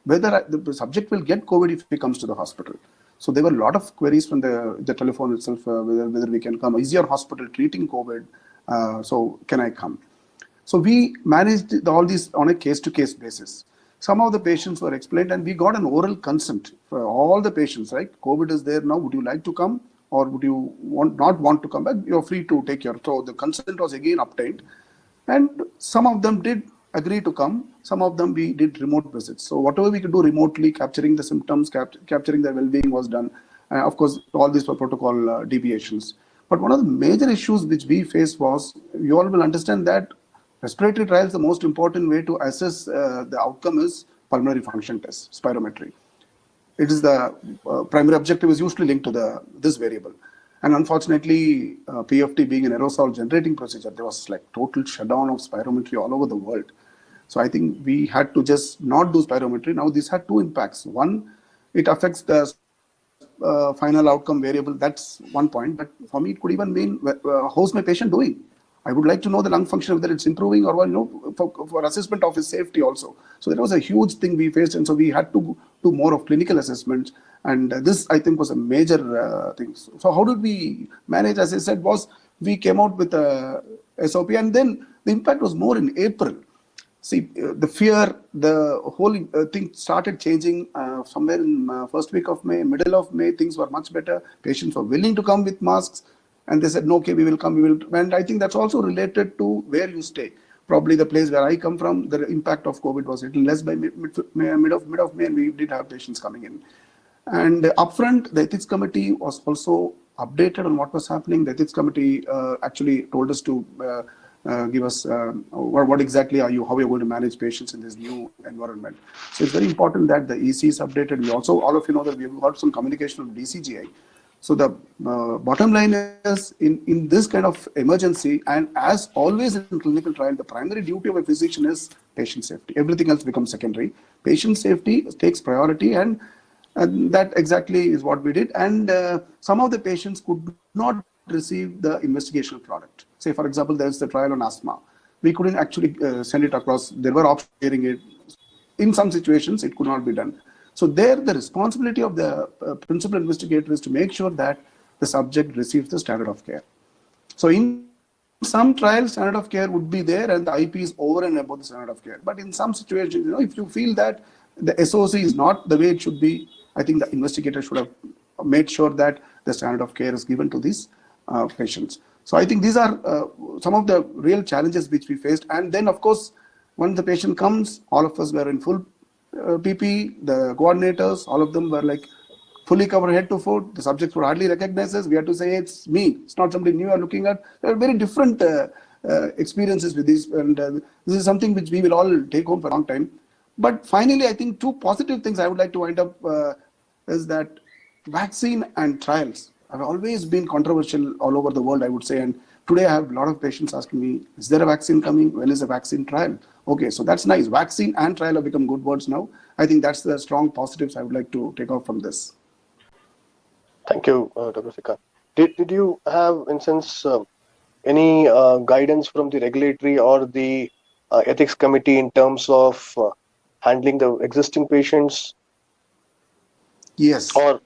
whether the subject will get COVID if he comes to the hospital. So there were a lot of queries from the telephone itself, whether we can come. Is your hospital treating COVID? So can I come? So we managed all these on a case-to-case basis. Some of the patients were explained, and we got an oral consent for all the patients, right? COVID is there now. Would you like to come? Or would you not want to come back? You're free to take your. So the consent was again obtained. And some of them did agree to come. Some of them we did remote visits. So whatever we could do remotely, capturing the symptoms, capturing their well-being was done. Of course, all these were protocol deviations. But one of the major issues which we faced was, you all will understand that respiratory trials, the most important way to assess the outcome is pulmonary function test, spirometry. It is the primary objective is usually linked to this variable. And unfortunately, PFT being an aerosol generating procedure, there was like total shutdown of spirometry all over the world. So I think we had to just not do spirometry. Now this had two impacts. One, it affects the final outcome variable. That's one point. But for me, it could even mean, how's my patient doing? I would like to know the lung function, whether it's improving or, for assessment of his safety also. So that was a huge thing we faced. And so we had to do more of clinical assessments. And this, I think, was a major thing. So how did we manage? As I said, was we came out with a SOP, and then the impact was more in April. See, the fear, the whole thing started changing somewhere in first week of May, middle of May, things were much better. Patients were willing to come with masks. And they said, no, okay, we will come, we will. And I think that's also related to where you stay. Probably the place where I come from, the impact of COVID was a little less by mid of May, and we did have patients coming in. And upfront, the ethics committee was also updated on what was happening. The ethics committee actually told us to give us what exactly how you're going to manage patients in this new environment. So it's very important that the EC is updated. We also, all of you know that we've got some communication from DCGI. So the bottom line is, in this kind of emergency, and as always in clinical trial, the primary duty of a physician is patient safety. Everything else becomes secondary. Patient safety takes priority, and that exactly is what we did. And some of the patients could not receive the investigational product. Say, for example, there's the trial on asthma. We couldn't actually send it across. There were options sharing it. In some situations, it could not be done. So there, the responsibility of the principal investigator is to make sure that the subject receives the standard of care. So in some trials, standard of care would be there and the IP is over and above the standard of care. But in some situations, if you feel that the SOC is not the way it should be, I think the investigator should have made sure that the standard of care is given to these patients. So I think these are some of the real challenges which we faced. And then, of course, when the patient comes, all of us were in full PP, the coordinators, all of them were like fully covered head to foot. The subjects would hardly recognize us. We had to say, it's me. It's not somebody new you're looking at. There are very different experiences with this. And this is something which we will all take home for a long time. But finally, I think two positive things I would like to wind up is that vaccine and trials have always been controversial all over the world, I would say. And today I have a lot of patients asking me, is there a vaccine coming? When is a vaccine trial? Okay, so that's nice. Vaccine and trial have become good words now. I think that's the strong positives I would like to take out from this. Thank you, Dr. Srikanth. Did you have, in sense, any guidance from the regulatory or the ethics committee in terms of handling the existing patients? Yes. Or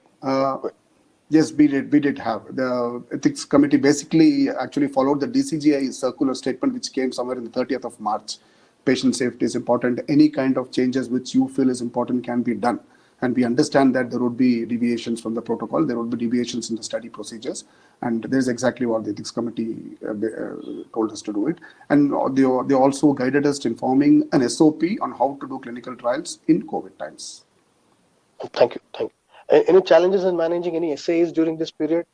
yes, we did have. The ethics committee basically actually followed the DCGI circular statement, which came somewhere in the 30th of March. Patient safety is important. Any kind of changes which you feel is important can be done. And we understand that there would be deviations from the protocol. There would be deviations in the study procedures. And there's exactly what the ethics committee told us to do it. And they also guided us in forming an SOP on how to do clinical trials in COVID times. Thank you. Thank you. Any challenges in managing any SAs during this period,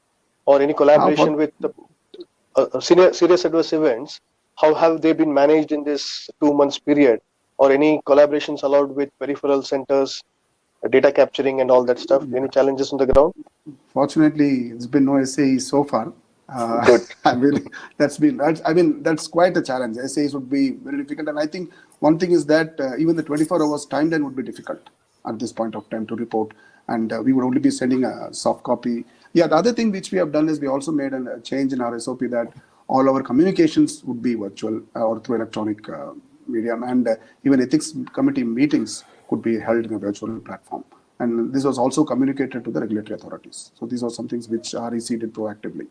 or any collaboration with the serious adverse events? How have they been managed in this 2 months period, or any collaborations allowed with peripheral centers data capturing and all that stuff? Any challenges on the ground? Fortunately, there's been no SAE so far. Good. I mean, that's quite a challenge. SAEs would be very difficult. And I think one thing is that even the 24 hours timeline would be difficult at this point of time to report. And we would only be sending a soft copy. Yeah, the other thing which we have done is we also made a change in our SOP that all our communications would be virtual or through electronic medium. And even ethics committee meetings could be held in a virtual platform. And this was also communicated to the regulatory authorities. So these are some things which REC did proactively.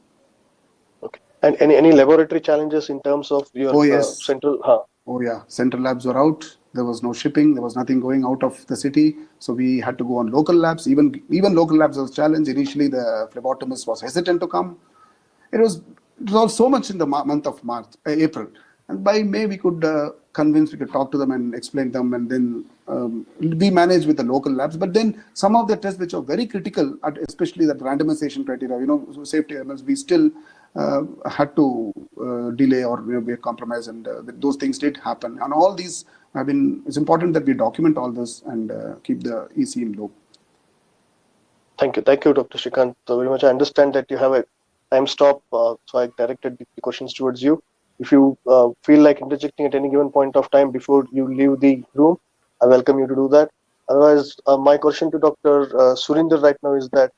Okay. And any laboratory challenges in terms of your central? Oh yeah, central labs were out. There was no shipping. There was nothing going out of the city. So we had to go on local labs. Even local labs was a challenge. Initially, the phlebotomist was hesitant to come. It was all so much in the month of April. And by May, we could we could talk to them and explain them, and then we managed with the local labs. But then some of the tests which are very critical, especially that randomization criteria, safety elements, we still had to delay or be compromised, and those things did happen. And all these it's important that we document all this and keep the EC in loop. Thank you, Dr. Srikanth, very much. I understand that you have a time stop, so I directed the questions towards you. If you feel like interjecting at any given point of time before you leave the room, I welcome you to do that. Otherwise, my question to Dr. Surinder right now is that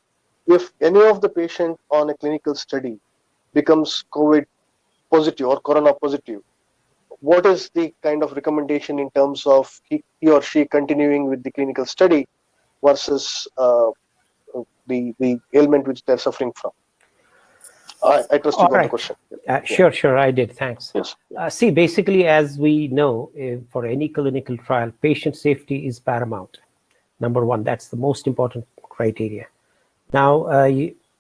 if any of the patient on a clinical study becomes COVID positive or corona positive, what is the kind of recommendation in terms of he or she continuing with the clinical study versus the ailment which they're suffering from? I trust you got the question. Sure, I did. Thanks. Yes. See, basically, as we know, for any clinical trial, patient safety is paramount. Number one, that's the most important criteria. Now,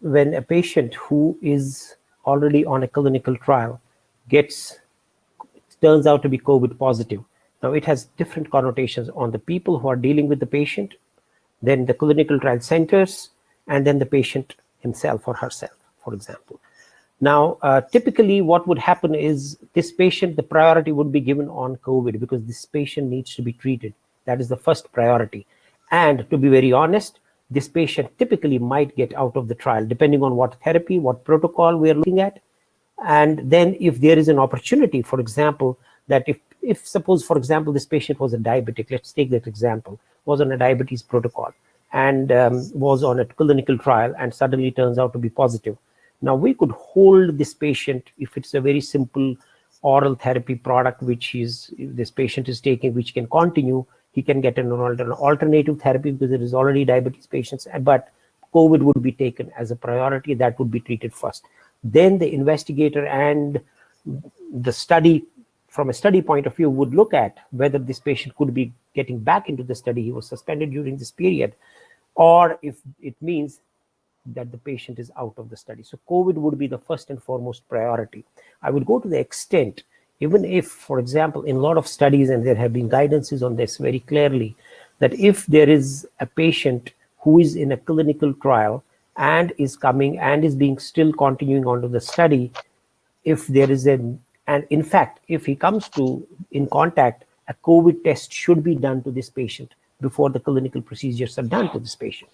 when a patient who is already on a clinical trial turns out to be COVID positive, now it has different connotations on the people who are dealing with the patient, then the clinical trial centers, and then the patient himself or herself, for example. Now, typically what would happen is this patient, the priority would be given on COVID because this patient needs to be treated. That is the first priority. And to be very honest, this patient typically might get out of the trial depending on what therapy, what protocol we are looking at. And then if there is an opportunity, for example, that if suppose, for example, this patient was a diabetic, let's take that example, was on a diabetes protocol and was on a clinical trial and suddenly turns out to be positive. Now, we could hold this patient if it's a very simple oral therapy product which this patient is taking, which can continue. He can get an alternative therapy because there is already diabetes patients, but COVID would be taken as a priority. That would be treated first. Then the investigator and the study, from a study point of view, would look at whether this patient could be getting back into the study. He was suspended during this period, or if it means that the patient is out of the study. So COVID would be the first and foremost priority. I would go to the extent, even if, for example, in a lot of studies, and there have been guidances on this very clearly, that if there is a patient who is in a clinical trial and is coming and is being still continuing on to the study, if there is and in fact, if he comes in contact, a COVID test should be done to this patient before the clinical procedures are done to this patient.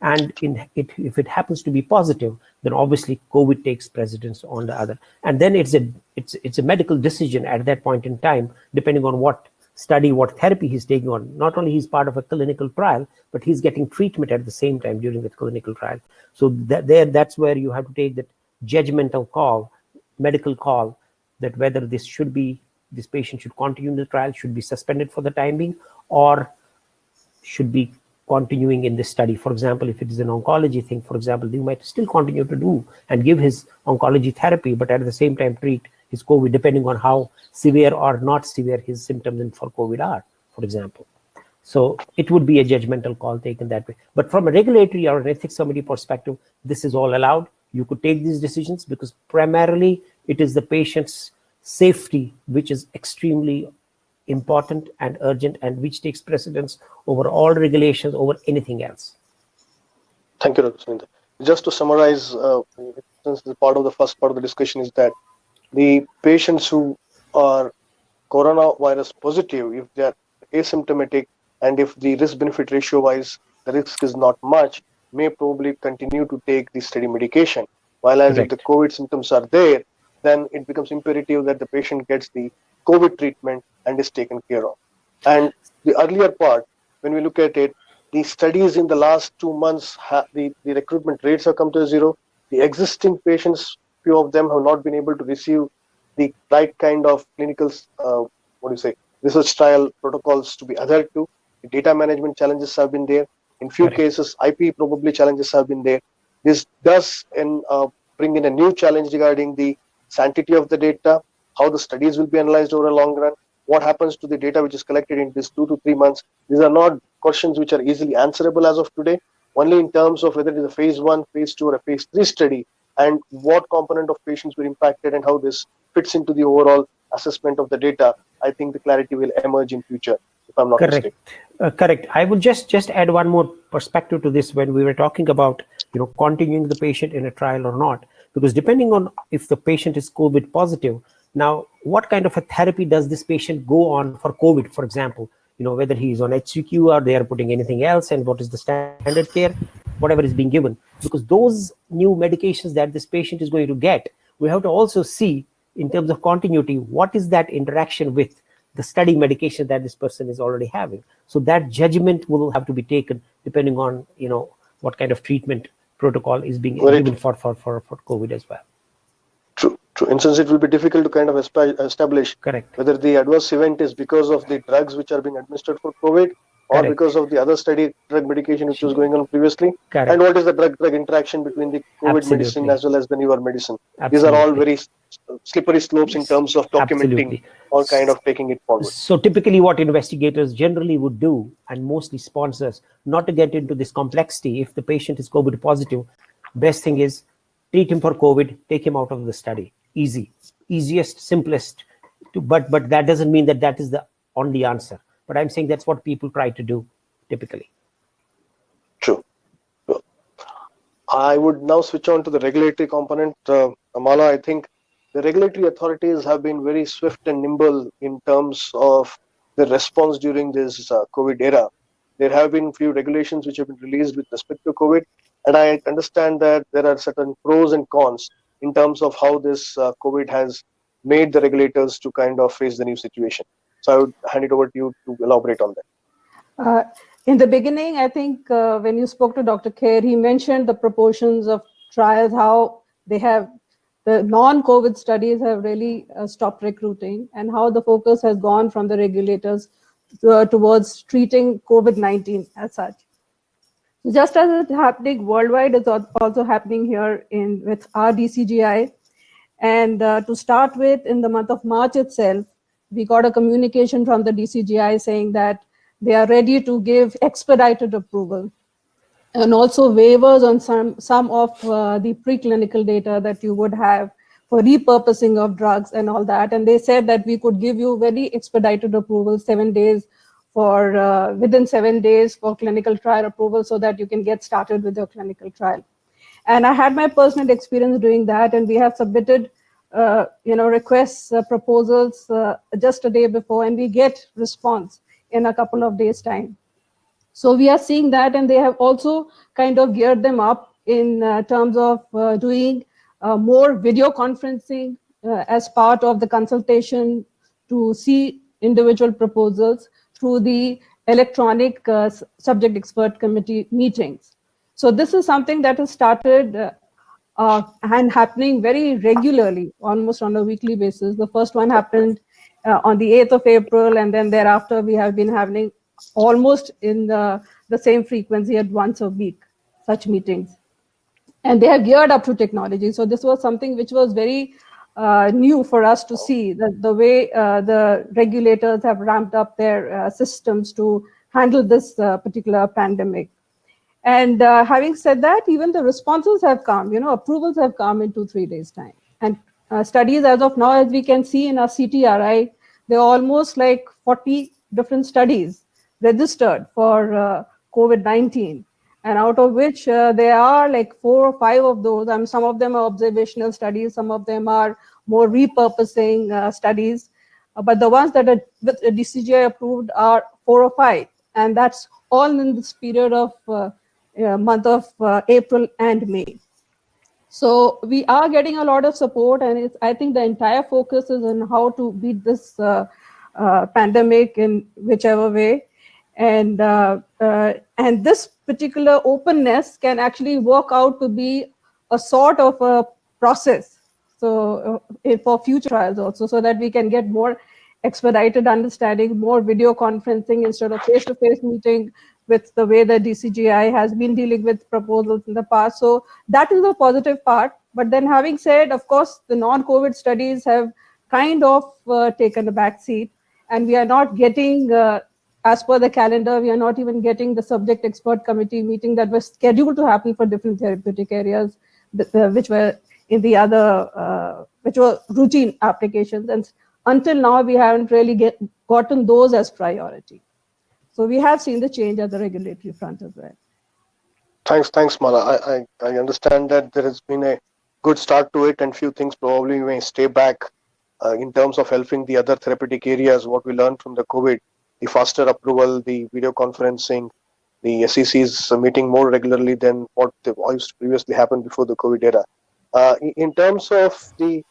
And if it happens to be positive, then obviously COVID takes precedence on the other. And then it's a medical decision at that point in time, depending on what study, what therapy he's taking on. Not only he's part of a clinical trial, but he's getting treatment at the same time during the clinical trial. So that's where you have to take that judgmental call, medical call, that whether this patient should continue the trial, should be suspended for the time being, or should be continuing in this study. For example, if it is an oncology thing, for example, they might still continue to do and give his oncology therapy, but at the same time treat his COVID, depending on how severe or not severe his symptoms for COVID are, for example. So it would be a judgmental call taken that way. But from a regulatory or an ethics committee perspective, this is all allowed. You could take these decisions because primarily it is the patient's safety which is extremely important and urgent, and which takes precedence over all regulations, over anything else. Thank you, Dr. Surinder. Just to summarize, since the first part of the discussion is that the patients who are coronavirus positive, if they are asymptomatic and if the risk-benefit ratio-wise the risk is not much, may probably continue to take the study medication. While as if the COVID symptoms are there, then it becomes imperative that the patient gets the COVID treatment and is taken care of. And the earlier part, when we look at it, the studies in the last 2 months, the recruitment rates have come to zero. The existing patients, few of them have not been able to receive the right kind of clinical, research trial protocols to be adhered to. The data management challenges have been there. In few cases, IP probably challenges have been there. This does bring in a new challenge regarding the sanctity of the data, how the studies will be analyzed over a long run, what happens to the data which is collected in these 2 to 3 months. These are not questions which are easily answerable as of today, only in terms of whether it is a phase 1, phase 2 or a phase 3 study, and what component of patients were impacted and how this fits into the overall assessment of the data. I think the clarity will emerge in future, if I'm not mistaken. Correct. I will just add one more perspective to this when we were talking about, continuing the patient in a trial or not, because depending on if the patient is COVID positive, now what kind of a therapy does this patient go on for COVID, for example, whether he is on HCQ or they are putting anything else, and what is the standard care, whatever is being given, because those new medications that this patient is going to get, we have to also see in terms of continuity, what is that interaction with the study medication that this person is already having. So that judgment will have to be taken depending on, what kind of treatment protocol is being given for COVID as well. True. In sense, it will be difficult to kind of establish whether the adverse event is because of the drugs which are being administered for COVID or because of the other study drug medication which was going on previously. And what is the drug-drug interaction between the COVID medicine as well as the newer medicine. These are all very slippery slopes in terms of documenting or kind of taking it forward. So typically what investigators generally would do, and mostly sponsors, not to get into this complexity, if the patient is COVID positive, best thing is treat him for COVID, take him out of the study. Easiest, simplest. But that doesn't mean that is the only answer. But I'm saying that's what people try to do typically. True. I would now switch on to the regulatory component. Amala, I think the regulatory authorities have been very swift and nimble in terms of the response during this COVID era. There have been few regulations which have been released with respect to COVID, and I understand that there are certain pros and cons in terms of how this COVID has made the regulators to kind of face the new situation. So I would hand it over to you to elaborate on that. In the beginning, I think when you spoke to Dr. Kher, he mentioned the proportions of trials, how the non-COVID studies have really stopped recruiting, and how the focus has gone from the regulators towards treating COVID-19 as such. Just as it's happening worldwide, it's also happening here with our DCGI. And to start with, in the month of March itself, we got a communication from the DCGI saying that they are ready to give expedited approval and also waivers on some of the preclinical data that you would have for repurposing of drugs and all that. And they said that we could give you very expedited approval, 7 days within 7 days for clinical trial approval, so that you can get started with your clinical trial. And I had my personal experience doing that, and we have submitted requests, proposals just a day before, and we get response in a couple of days' time. So we are seeing that, and they have also kind of geared them up in terms of doing more video conferencing as part of the consultation to see individual proposals through the electronic subject expert committee meetings. So this is something that has started and happening very regularly, almost on a weekly basis. The first one happened on the 8th of April, and then thereafter we have been having almost in the same frequency at once a week, such meetings. And they have geared up to technology. So this was something which was very new for us to see, the way the regulators have ramped up their systems to handle this particular pandemic. And having said that, even the responses have come, approvals have come in 2-3 days' time. And studies as of now, as we can see in our CTRI, there are almost like 40 different studies registered for COVID-19. And out of which there are like 4 or 5 of those, and some of them are observational studies, some of them are more repurposing studies. But the ones that are DCGI approved are 4 or 5. And that's all in this period of month of April and May. So we are getting a lot of support, and I think the entire focus is on how to beat this pandemic in whichever way. And this particular openness can actually work out to be a sort of a process. So for future trials also, so that we can get more expedited understanding, more video conferencing instead of face-to-face meeting, with the way the DCGI has been dealing with proposals in the past. So that is the positive part. But then having said, of course, the non-COVID studies have kind of taken a back seat, and we are not getting, as per the calendar, we are not even getting the subject expert committee meeting that was scheduled to happen for different therapeutic areas, which were in the other, which were routine applications. And until now, we haven't really gotten those as priority. So we have seen the change at the regulatory front as well. Thanks, Mala. I understand that there has been a good start to it, and few things probably may stay back in terms of helping the other therapeutic areas. What we learned from the COVID, the faster approval, the video conferencing, the SECs meeting more regularly than what used to previously happen before the COVID era. In terms of the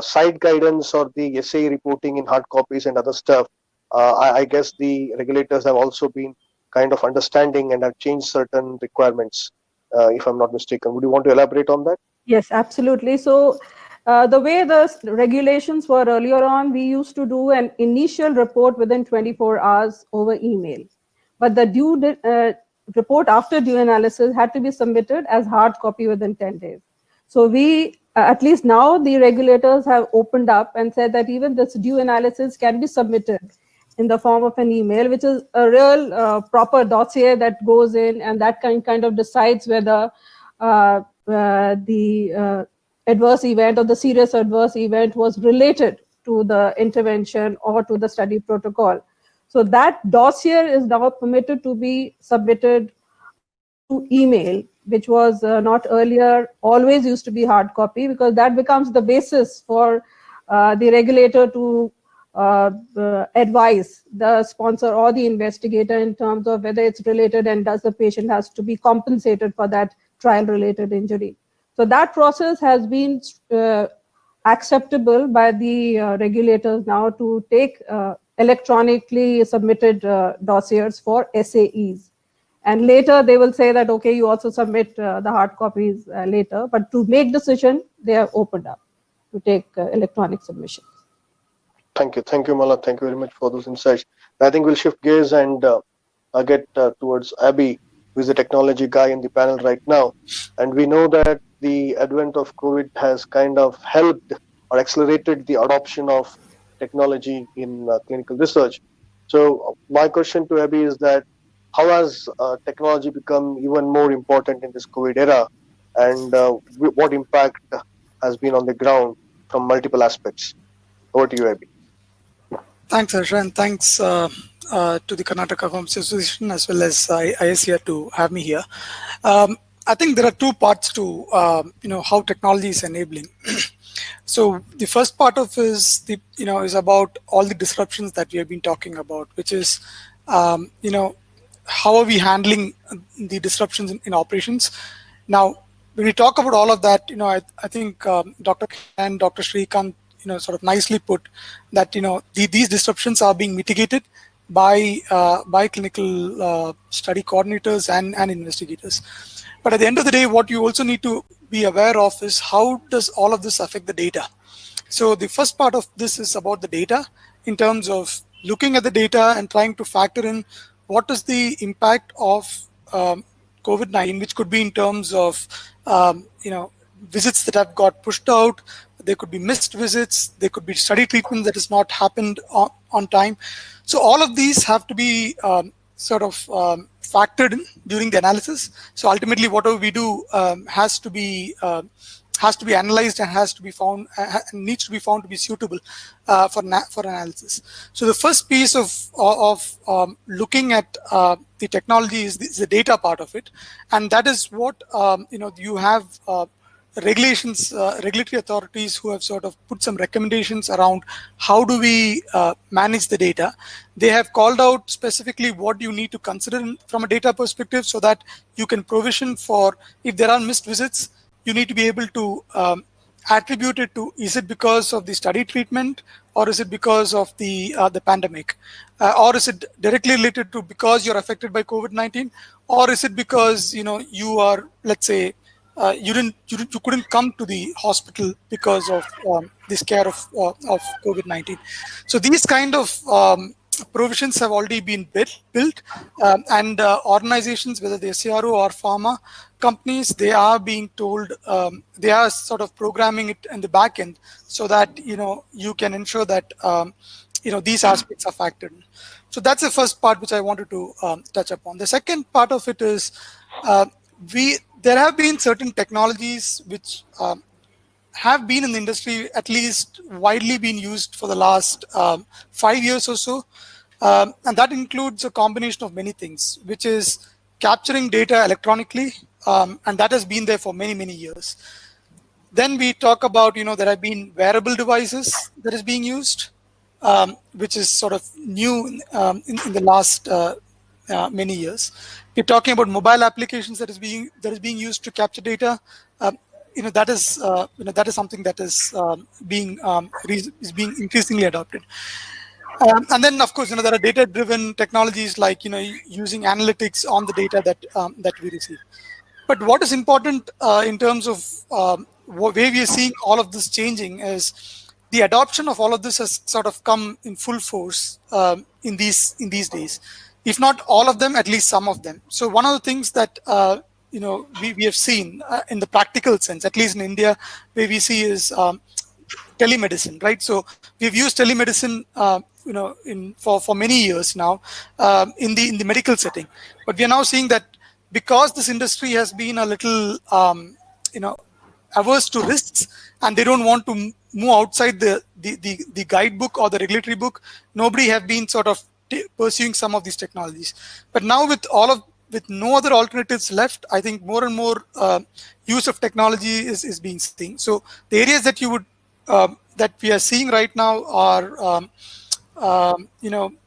site guidance or the SA reporting in hard copies and other stuff, I guess the regulators have also been kind of understanding and have changed certain requirements, if I'm not mistaken. Would you want to elaborate on that? Yes, absolutely. So the way the regulations were earlier on, we used to do an initial report within 24 hours over email. But the due report after due analysis had to be submitted as hard copy within 10 days. So we, at least now, the regulators have opened up and said that even this due analysis can be submitted in the form of an email, which is a real proper dossier that goes in, and that kind of decides whether the adverse event or the serious adverse event was related to the intervention or to the study protocol. So that dossier is now permitted to be submitted to email, which was not earlier, always used to be hard copy, because that becomes the basis for the regulator to advise the sponsor or the investigator in terms of whether it's related and does the patient has to be compensated for that trial related injury. So that process has been acceptable by the regulators now to take electronically submitted dossiers for SAEs. And later they will say that, okay, you also submit the hard copies later, but to make decision, they have opened up to take electronic submissions. Thank you, Mala. Thank you very much for those insights. I think we'll shift gears and get towards Abby, who is the technology guy in the panel right now. And we know that the advent of COVID has kind of helped or accelerated the adoption of technology in clinical research. So my question to Abby is that how has technology become even more important in this COVID era, and what impact has been on the ground from multiple aspects? Over to you, Abby. Thanks, Harsha, and thanks to the Karnataka Pharmacy Association as well as ISCR to have me here. I think there are two parts to how technology is enabling. So the first part of is about all the disruptions that we have been talking about, which is how are we handling the disruptions in operations. Now, when we talk about all of that, I think Dr. and Dr. Srikanth sort of nicely put that these disruptions are being mitigated by clinical study coordinators and investigators. But at the end of the day, what you also need to be aware of is how does all of this affect the data. So the first part of this is about the data in terms of looking at the data and trying to factor in what is the impact of COVID-19, which could be in terms of visits that have got pushed out. There could be missed visits. There could be study treatment that has not happened on time. So all of these have to be factored in during the analysis. So ultimately, whatever we do has to be analyzed and has to be found needs to be found to be suitable for analysis. So the first piece of looking at the technology is the data part of it, and that is what you have. regulations, regulatory authorities who have sort of put some recommendations around how do we manage the data. They have called out specifically what you need to consider from a data perspective, so that you can provision for, if there are missed visits, you need to be able to attribute it to, is it because of the study treatment, or is it because of the pandemic, or is it directly related to because you're affected by COVID-19, or is it because you are, let's say, you couldn't come to the hospital because of the scare of COVID-19. So these kind of provisions have already been built, and organizations, whether they're CRO or pharma companies, they are being told, they are sort of programming it in the back end, so that you can ensure that these aspects are factored in. So that's the first part which I wanted to touch upon. The second part of it is there have been certain technologies which have been in the industry, at least widely been used for the last 5 years or so. And that includes a combination of many things, which is capturing data electronically. And that has been there for many, many years. Then we talk about, there have been wearable devices that is being used, which is sort of new in the last many years. We're talking about mobile applications that is being used to capture data. That is something that is being increasingly adopted. And then, of course, there are data-driven technologies like using analytics on the data that we receive. But what is important in terms of where we are seeing all of this changing is the adoption of all of this has sort of come in full force in these days. If not all of them, at least some of them. So one of the things that we have seen in the practical sense, at least in India, where we see is telemedicine, right? So we've used telemedicine, for many years now in the medical setting, but we are now seeing that because this industry has been a little, averse to risks, and they don't want to move outside the guidebook or the regulatory book, nobody have been sort of pursuing some of these technologies. But now with no other alternatives left, I think more and more use of technology is being seen. So the areas that you would that we are seeing right now are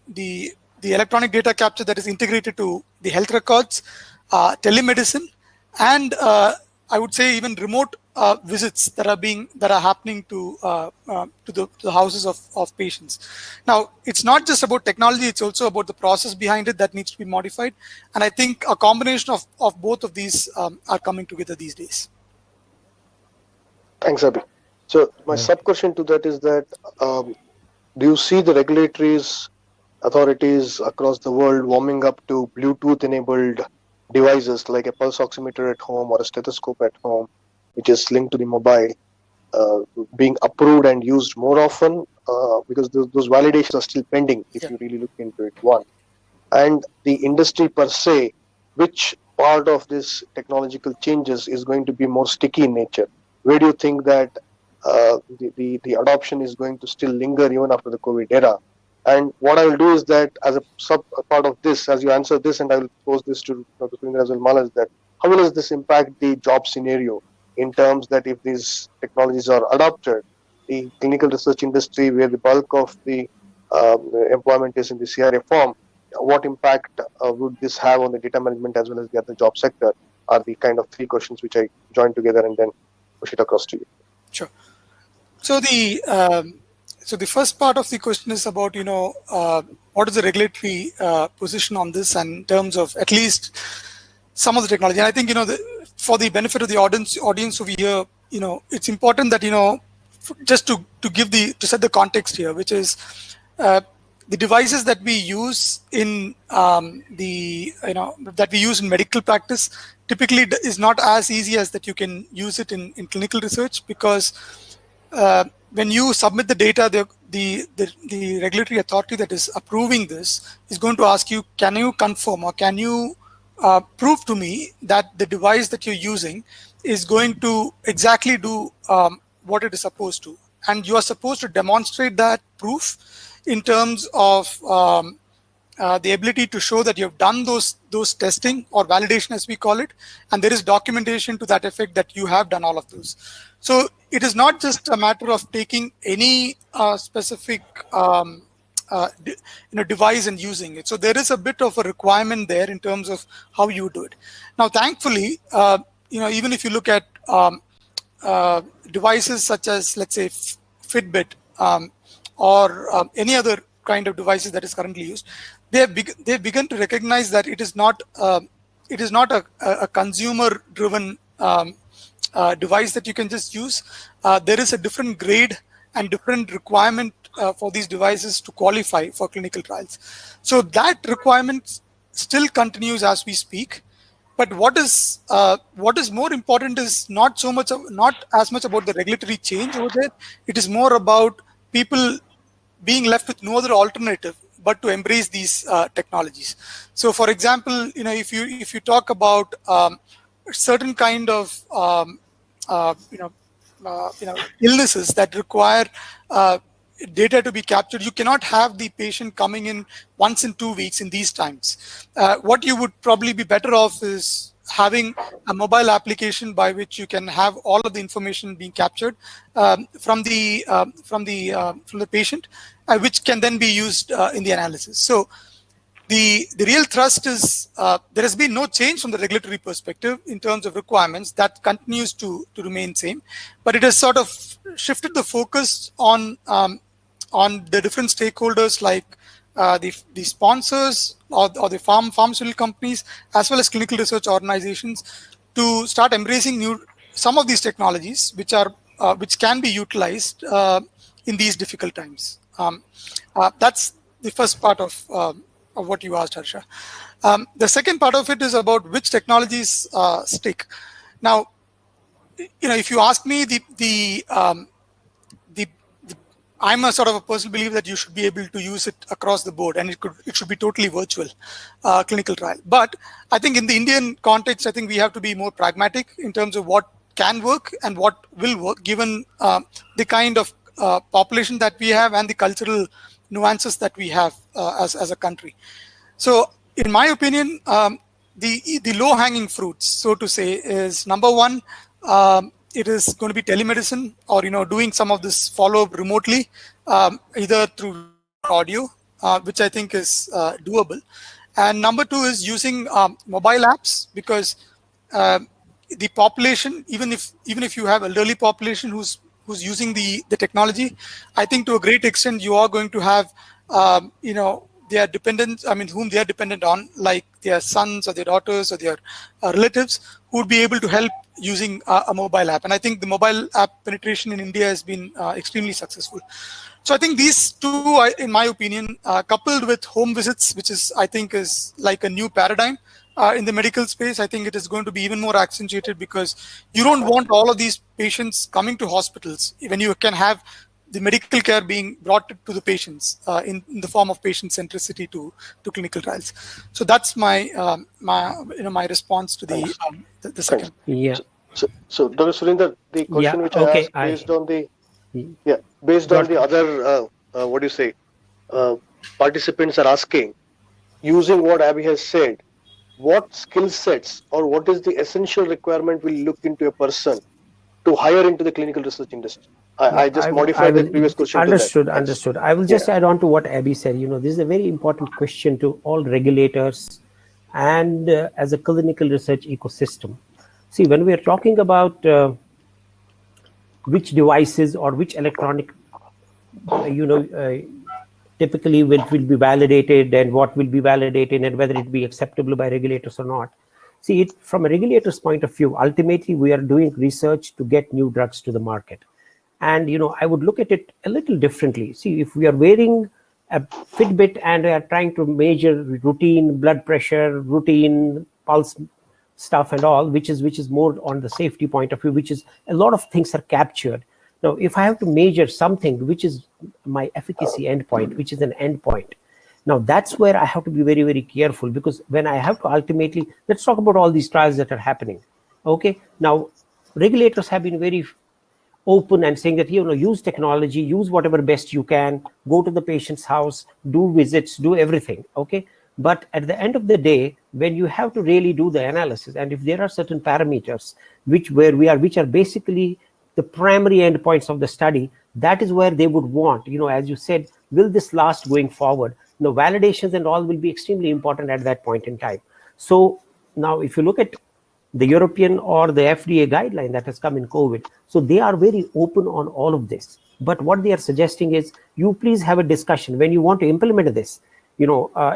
the electronic data capture that is integrated to the health records, telemedicine, and I would say even remote visits that are happening to the houses of patients. Now, it's not just about technology; it's also about the process behind it that needs to be modified. And I think a combination of both of these are coming together these days. Thanks, Abhi. So my sub question to that is that do you see the regulatory authorities across the world warming up to Bluetooth-enabled devices like a pulse oximeter at home or a stethoscope at home, which is linked to the mobile, being approved and used more often? Because those validations are still pending if you really look into it. One, and the industry per se, which part of this technological changes is going to be more sticky in nature? Where do you think that the adoption is going to still linger even after the COVID era? And what I will do is that as a sub part of this, as you answer this, and I will pose this to Dr. Surendra as well, Malas, that how will this impact the job scenario in terms that if these technologies are adopted, the clinical research industry where the bulk of the employment is in the CRA form, what impact would this have on the data management as well as the other job sector are the kind of three questions which I join together and then push it across to you. Sure. So the first part of the question is about, what is the regulatory position on this, and in terms of at least some of the technology. And I think, for the benefit of the audience over here, it's important that, just to set the context here, which is the devices that we use in that we use in medical practice typically is not as easy as that you can use it in clinical research, because when you submit the data, the regulatory authority that is approving this is going to ask you, can you confirm or can you prove to me that the device that you're using is going to exactly do what it is supposed to? And you are supposed to demonstrate that proof in terms of the ability to show that you've done those testing or validation, as we call it, and there is documentation to that effect that you have done all of those. So it is not just a matter of taking any specific device and using it. So there is a bit of a requirement there in terms of how you do it. Now, thankfully, even if you look at devices such as, let's say, Fitbit or any other kind of devices that is currently used, they've begun to recognize that it is not a consumer-driven device that you can just use. There is a different grade and different requirement for these devices to qualify for clinical trials. So that requirement still continues as we speak. But what is more important is not as much about the regulatory change over there. It is more about people being left with no other alternative but to embrace these technologies. So, for example, if you talk about certain kind of illnesses that require data to be captured, you cannot have the patient coming in once in 2 weeks in these times. What you would probably be better off is having a mobile application by which you can have all of the information being captured from the patient, which can then be used in the analysis. So the real thrust is there has been no change from the regulatory perspective in terms of requirements. That continues to remain same, but it has sort of shifted the focus on the different stakeholders like the sponsors or the pharmaceutical companies as well as clinical research organizations to start embracing some of these technologies which can be utilized in these difficult times. That's the first part of what you asked, Harsha. The second part of it is about which technologies stick. Now, if you ask me, I'm a sort of a personal believer that you should be able to use it across the board, and it should be totally virtual clinical trial. But I think in the Indian context, I think we have to be more pragmatic in terms of what can work and what will work, given the kind of population that we have and the cultural nuances that we have as a country. So, in my opinion, the low-hanging fruits, so to say, is number one. It is going to be telemedicine or doing some of this follow-up remotely, either through audio, which I think is doable. And number two is using mobile apps, because the population, even if you have elderly population who's using the technology, I think to a great extent you are going to have their dependents, whom they are dependent on, like their sons or their daughters or their relatives, who would be able to help using a mobile app. And I think the mobile app penetration in India has been extremely successful. So I think these two, in my opinion, coupled with home visits, which I think is like a new paradigm in the medical space, I think it is going to be even more accentuated, because you don't want all of these patients coming to hospitals when you can have the medical care being brought to the patients in the form of patient centricity to clinical trials. So that's my response to the second. Yeah. So Dr. Surinder, the question which I asked based on the other participants are asking, using what Abby has said, what skill sets or what is the essential requirement will look into a person to hire into the clinical research industry? I just modified the previous question. Understood. I will just add on to what Abby said. This is a very important question to all regulators and as a clinical research ecosystem. See, when we are talking about which devices or which electronic, typically will be validated and what will be validated and whether it be acceptable by regulators or not. See, from a regulator's point of view, ultimately we are doing research to get new drugs to the market. And, I would look at it a little differently. See, if we are wearing a Fitbit and we are trying to measure routine blood pressure, routine pulse stuff and all, which is more on the safety point of view, which is a lot of things are captured. Now, if I have to measure something, which is my efficacy endpoint, which is an endpoint, now that's where I have to be very, very careful, because when I have to ultimately, let's talk about all these trials that are happening. Okay, now regulators have been very open and saying that, use technology, use whatever best you can, go to the patient's house, do visits, do everything. Okay. But at the end of the day, when you have to really do the analysis, and if there are certain parameters which are basically the primary endpoints of the study, that is where they would want, as you said, will this last going forward? Validations and all will be extremely important at that point in time. So now if you look at the European or the FDA guideline that has come in COVID, so they are very open on all of this. But what they are suggesting is, you please have a discussion when you want to implement this,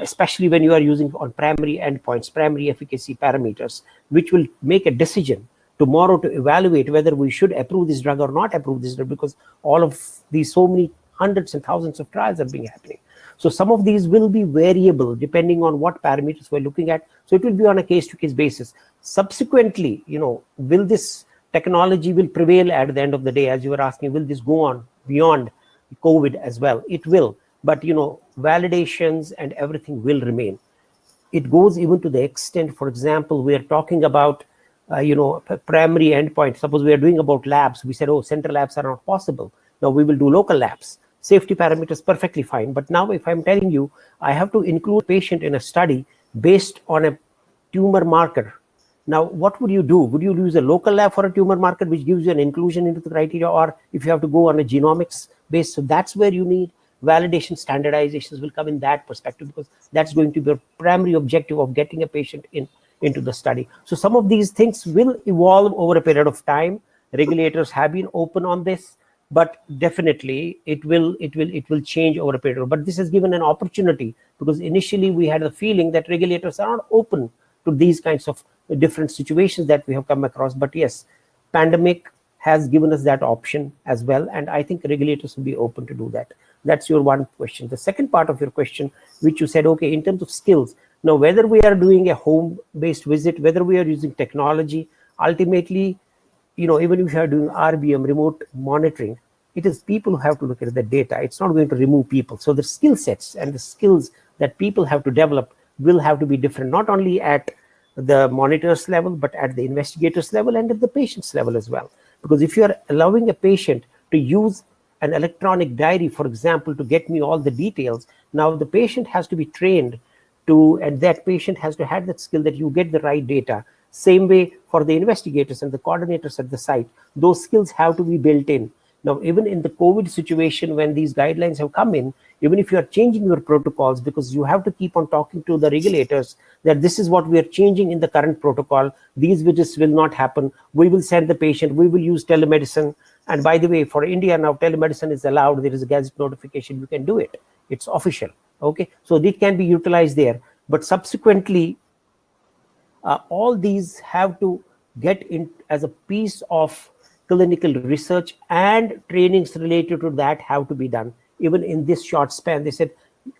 especially when you are using on primary endpoints, primary efficacy parameters, which will make a decision tomorrow to evaluate whether we should approve this drug or not approve this drug, because all of these, so many hundreds and thousands of trials are being happening. So some of these will be variable depending on what parameters we're looking at. So it will be on a case-to-case basis. Subsequently, will this technology will prevail at the end of the day, as you were asking, will this go on beyond COVID as well? It will, but validations and everything will remain. It goes even to the extent, for example, we are talking about primary endpoint. Suppose we are doing about labs, we said, oh, central labs are not possible. Now we will do local labs. Safety parameters perfectly fine. But now if I'm telling you, I have to include patient in a study based on a tumor marker. Now, what would you do? Would you use a local lab for a tumor marker, which gives you an inclusion into the criteria, or if you have to go on a genomics base? So that's where you need validation, standardizations will come in that perspective, because that's going to be a primary objective of getting a patient into the study. So some of these things will evolve over a period of time. Regulators have been open on this, but definitely it will change over a period. But this has given an opportunity, because initially we had the feeling that regulators are not open to these kinds of different situations that we have come across. But yes, pandemic has given us that option as well, and I think regulators will be open to do that. That's your one question. The second part of your question, which you said, okay, in terms of skills, now whether we are doing a home-based visit, whether we are using technology, ultimately, even if you are doing RBM, remote monitoring, it is people who have to look at the data. It's not going to remove people. So the skill sets and the skills that people have to develop will have to be different, not only at the monitors level, but at the investigators level and at the patient's level as well. Because if you are allowing a patient to use an electronic diary, for example, to get me all the details, now the patient has to be trained and that patient has to have that skill that you get the right data. Same way for the investigators and the coordinators at the site, those skills have to be built in. Now, even in the COVID situation, when these guidelines have come in, even if you are changing your protocols, because you have to keep on talking to the regulators that this is what we are changing in the current protocol, these visits will not happen, we will send the patient, we will use telemedicine. And by the way, for India now, telemedicine is allowed. There is a gazette notification, you can do it. It's official. Okay, so it can be utilized there. But subsequently, all these have to get in as a piece of clinical research, and trainings related to that have to be done. Even in this short span, they said,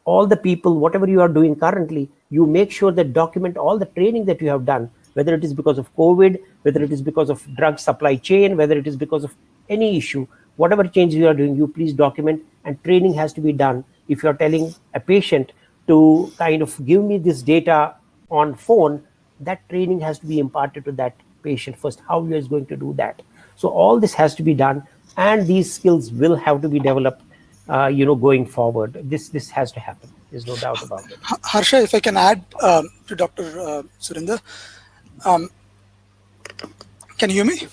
all the people, whatever you are doing currently, you make sure that document all the training that you have done, whether it is because of COVID, whether it is because of drug supply chain, whether it is because of any issue, whatever changes you are doing, you please document, and training has to be done. If you are telling a patient to kind of give me this data on phone, that training has to be imparted to that patient first, how you is going to do that. So all this has to be done, and these skills will have to be developed, going forward. This has to happen. There's no doubt about it. Harsha, if I can add to Dr. Surinder, can you hear me?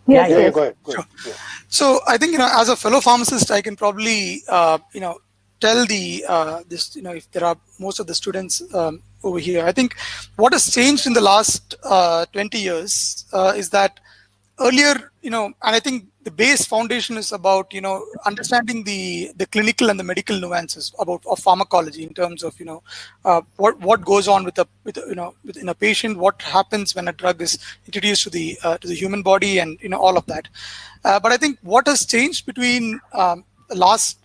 Yes, Yeah, yes. go ahead. Sure. Yeah. So I think, as a fellow pharmacist, I can probably tell if there are most of the students over here. I think what has changed in the last 20 years is that earlier, and I think the base foundation is about understanding the clinical and the medical nuances of pharmacology in terms of what goes on within a patient, what happens when a drug is introduced to the human body, and all of that. But I think what has changed between the last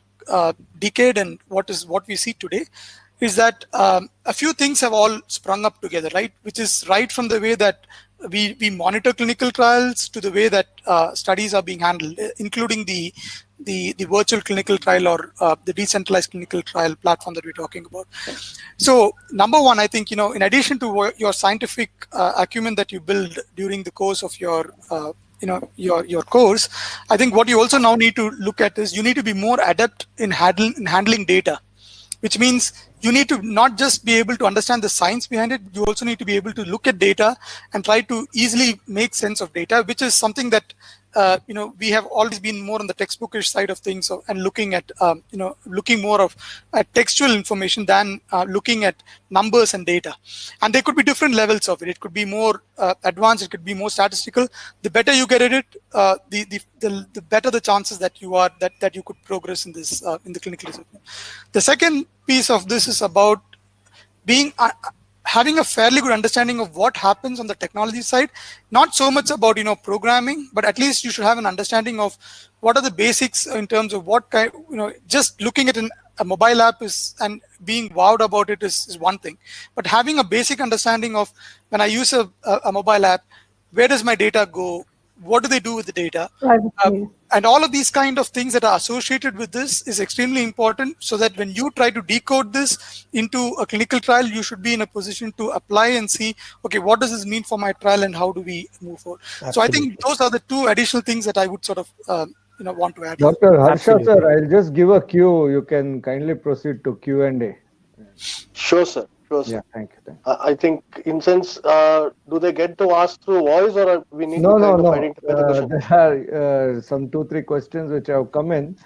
decade and what we see today is that a few things have all sprung up together, right? Which is right from the way that we monitor clinical trials to the way that studies are being handled, including the virtual clinical trial or the decentralized clinical trial platform that we're talking about. So number one, I think, in addition to your scientific acumen that you build during the course of your your course. I think what you also now need to look at is you need to be more adept in handling data, which means you need to not just be able to understand the science behind it, you also need to be able to look at data and try to easily make sense of data, which is something that we have always been more on the textbookish side of things, and looking at looking more of textual information than looking at numbers and data. And there could be different levels of it. It could be more advanced, it could be more statistical. The better you get at it, the better the chances that you are that you could progress in this in the clinical research. The second piece of this is about being having a fairly good understanding of what happens on the technology side, not so much about programming, but at least you should have an understanding of what are the basics in terms of what kind. Just looking at a mobile app and being wowed about it is one thing, but having a basic understanding of when I use a mobile app, where does my data go? What do they do with the data? And all of these kind of things that are associated with this is extremely important, so that when you try to decode this into a clinical trial, you should be in a position to apply and see, okay, what does this mean for my trial and how do we move forward? Absolutely. So I think those are the two additional things that I would sort of want to add. Dr. Harsha sir, I'll just give a cue. You can kindly proceed to Q&A. Sure, sir. Sure, sir. Yeah, thank you. I think, in sense, do they get to ask through voice, or we need to identify the question? There are some 2-3 questions which have come in,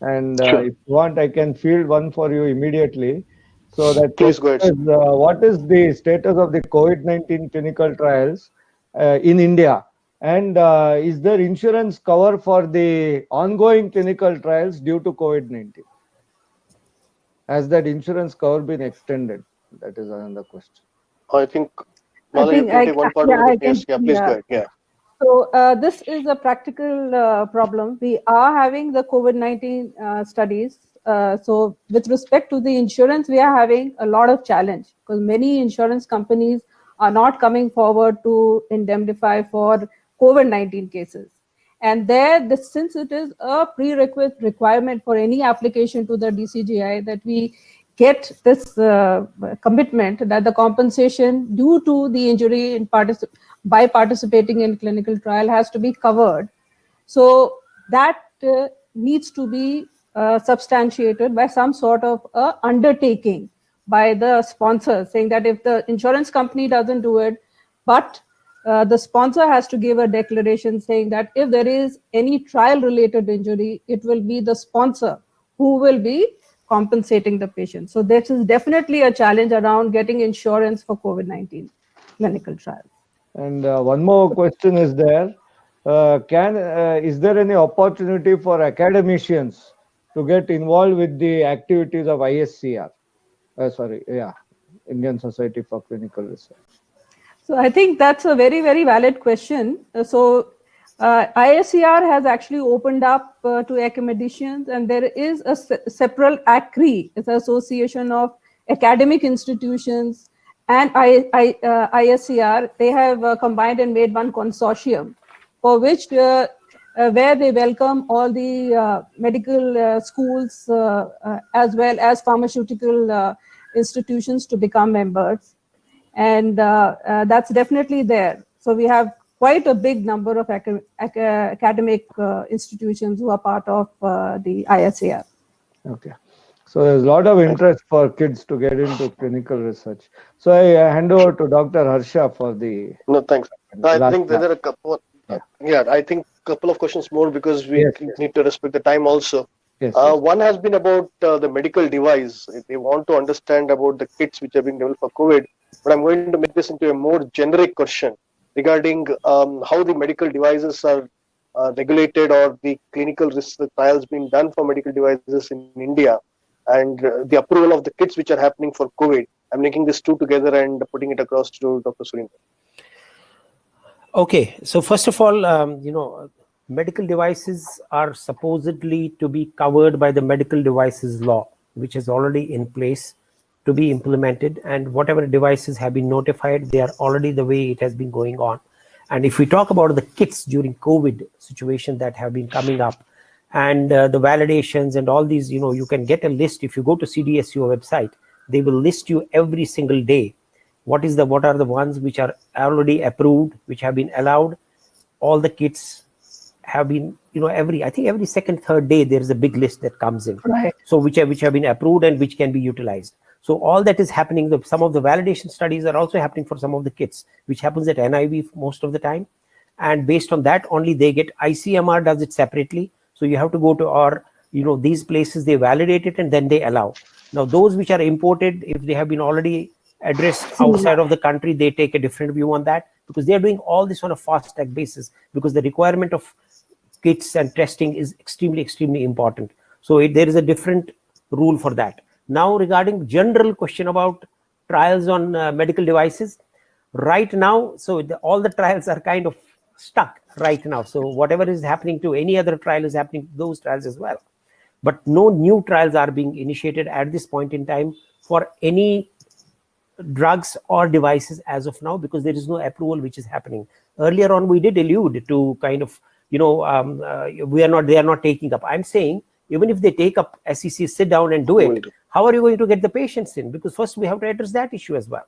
and if you want, I can field one for you immediately. So that please go ahead. Is, what is the status of the COVID-19 clinical trials in India, and is there insurance cover for the ongoing clinical trials due to COVID-19? Has that insurance cover been extended? That is another question. I think Mala, you can take one part of it. Yes, please go ahead. Yeah. So this is a practical problem. We are having the COVID-19 studies. So with respect to the insurance, we are having a lot of challenge, because many insurance companies are not coming forward to indemnify for COVID-19 cases. And there, since it is a prerequisite requirement for any application to the DCGI that we get this commitment that the compensation due to the injury by participating in clinical trial has to be covered. So that needs to be substantiated by some sort of undertaking by the sponsor, saying that if the insurance company doesn't do it, but the sponsor has to give a declaration saying that if there is any trial-related injury, it will be the sponsor who will be compensating the patient. So this is definitely a challenge around getting insurance for COVID-19 clinical trials. And one more question is there. Is there any opportunity for academicians to get involved with the activities of ISCR? Indian Society for Clinical Research. So I think that's a very, very valid question. So ISCR has actually opened up to academicians, and there is a separate ACRI, it's an association of academic institutions, and ISCR. They have combined and made one consortium for which where they welcome all the medical schools as well as pharmaceutical institutions to become members. And that's definitely there. So we have quite a big number of academic institutions who are part of the ISCR. Okay. So there's a lot of interest for kids to get into clinical research. So I hand over to Dr. Harsha for the... No, thanks. I think there are a couple. I think a couple of questions more, because we need to respect the time also. Yes, one has been about the medical device. They want to understand about the kits which are being developed for COVID. But I'm going to make this into a more generic question regarding how the medical devices are regulated, or the clinical research trials being done for medical devices in India, and the approval of the kits which are happening for COVID. I'm linking these two together and putting it across to Dr. Surinder. Okay, so first of all, medical devices are supposedly to be covered by the medical devices law, which is already in place to be implemented, and whatever devices have been notified, they are already the way it has been going on. And if we talk about the kits during COVID situation that have been coming up, and the validations and all these, you can get a list. If you go to CDSCO website, they will list you every single day what are the ones which are already approved, which have been allowed, all the kits have been, I think every second, third day, there is a big list that comes in. Right. So which have been approved and which can be utilized. So all that is happening. Some of the validation studies are also happening for some of the kits, which happens at NIV most of the time. And based on that only they get, ICMR does it separately. So you have to go to these places, they validate it and then they allow. Now those which are imported, if they have been already addressed outside of the country, they take a different view on that, because they are doing all this on a fast track basis, because the requirement of kits and testing is extremely, extremely important. So there is a different rule for that. Now regarding general question about trials on medical devices, right now, so all the trials are kind of stuck right now. So whatever is happening to any other trial is happening to those trials as well. But no new trials are being initiated at this point in time for any drugs or devices as of now, because there is no approval which is happening. Earlier on, we did allude to kind of, they are not taking up. I'm saying, even if they take up SEC, sit down and do it, how are you going to get the patients in? Because first we have to address that issue as well.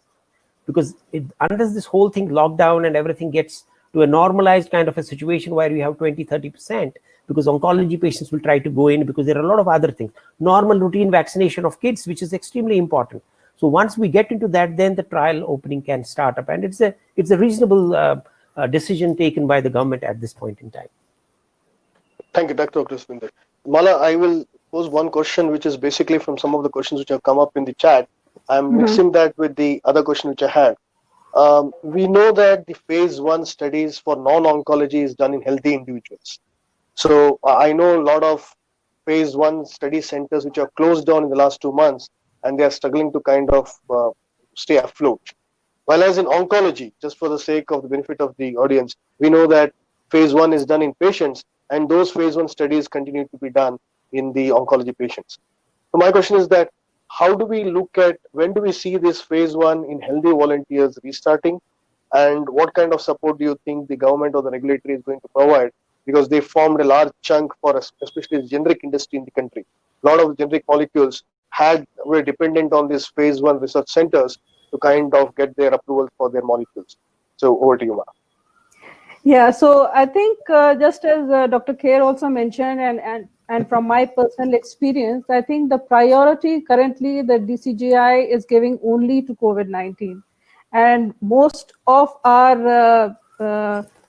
Because unless this whole thing lockdown and everything gets to a normalized kind of a situation where we have 20-30%, because oncology patients will try to go in, because there are a lot of other things, normal routine vaccination of kids, which is extremely important. So once we get into that, then the trial opening can start up, and it's a reasonable decision taken by the government at this point in time. Thank you, Dr. Kriswinder. Mala, I will pose one question, which is basically from some of the questions which have come up in the chat. I'm mixing that with the other question which I had. We know that the phase 1 studies for non-oncology is done in healthy individuals. So I know a lot of phase 1 study centers which are closed down in the last 2 months, and they are struggling to kind of stay afloat. Whereas in oncology, just for the sake of the benefit of the audience, we know that phase 1 is done in patients, and those phase 1 studies continue to be done in the oncology patients. So my question is that, how do we look at, when do we see this phase 1 in healthy volunteers restarting, and what kind of support do you think the government or the regulator is going to provide? Because they formed a large chunk for especially the generic industry in the country. A lot of generic molecules were dependent on these phase 1 research centers to kind of get their approval for their molecules. So over to you, Mara. Yeah, so I think just as Dr. Kher also mentioned, and from my personal experience, I think the priority currently the DCGI is giving only to COVID-19. And most of our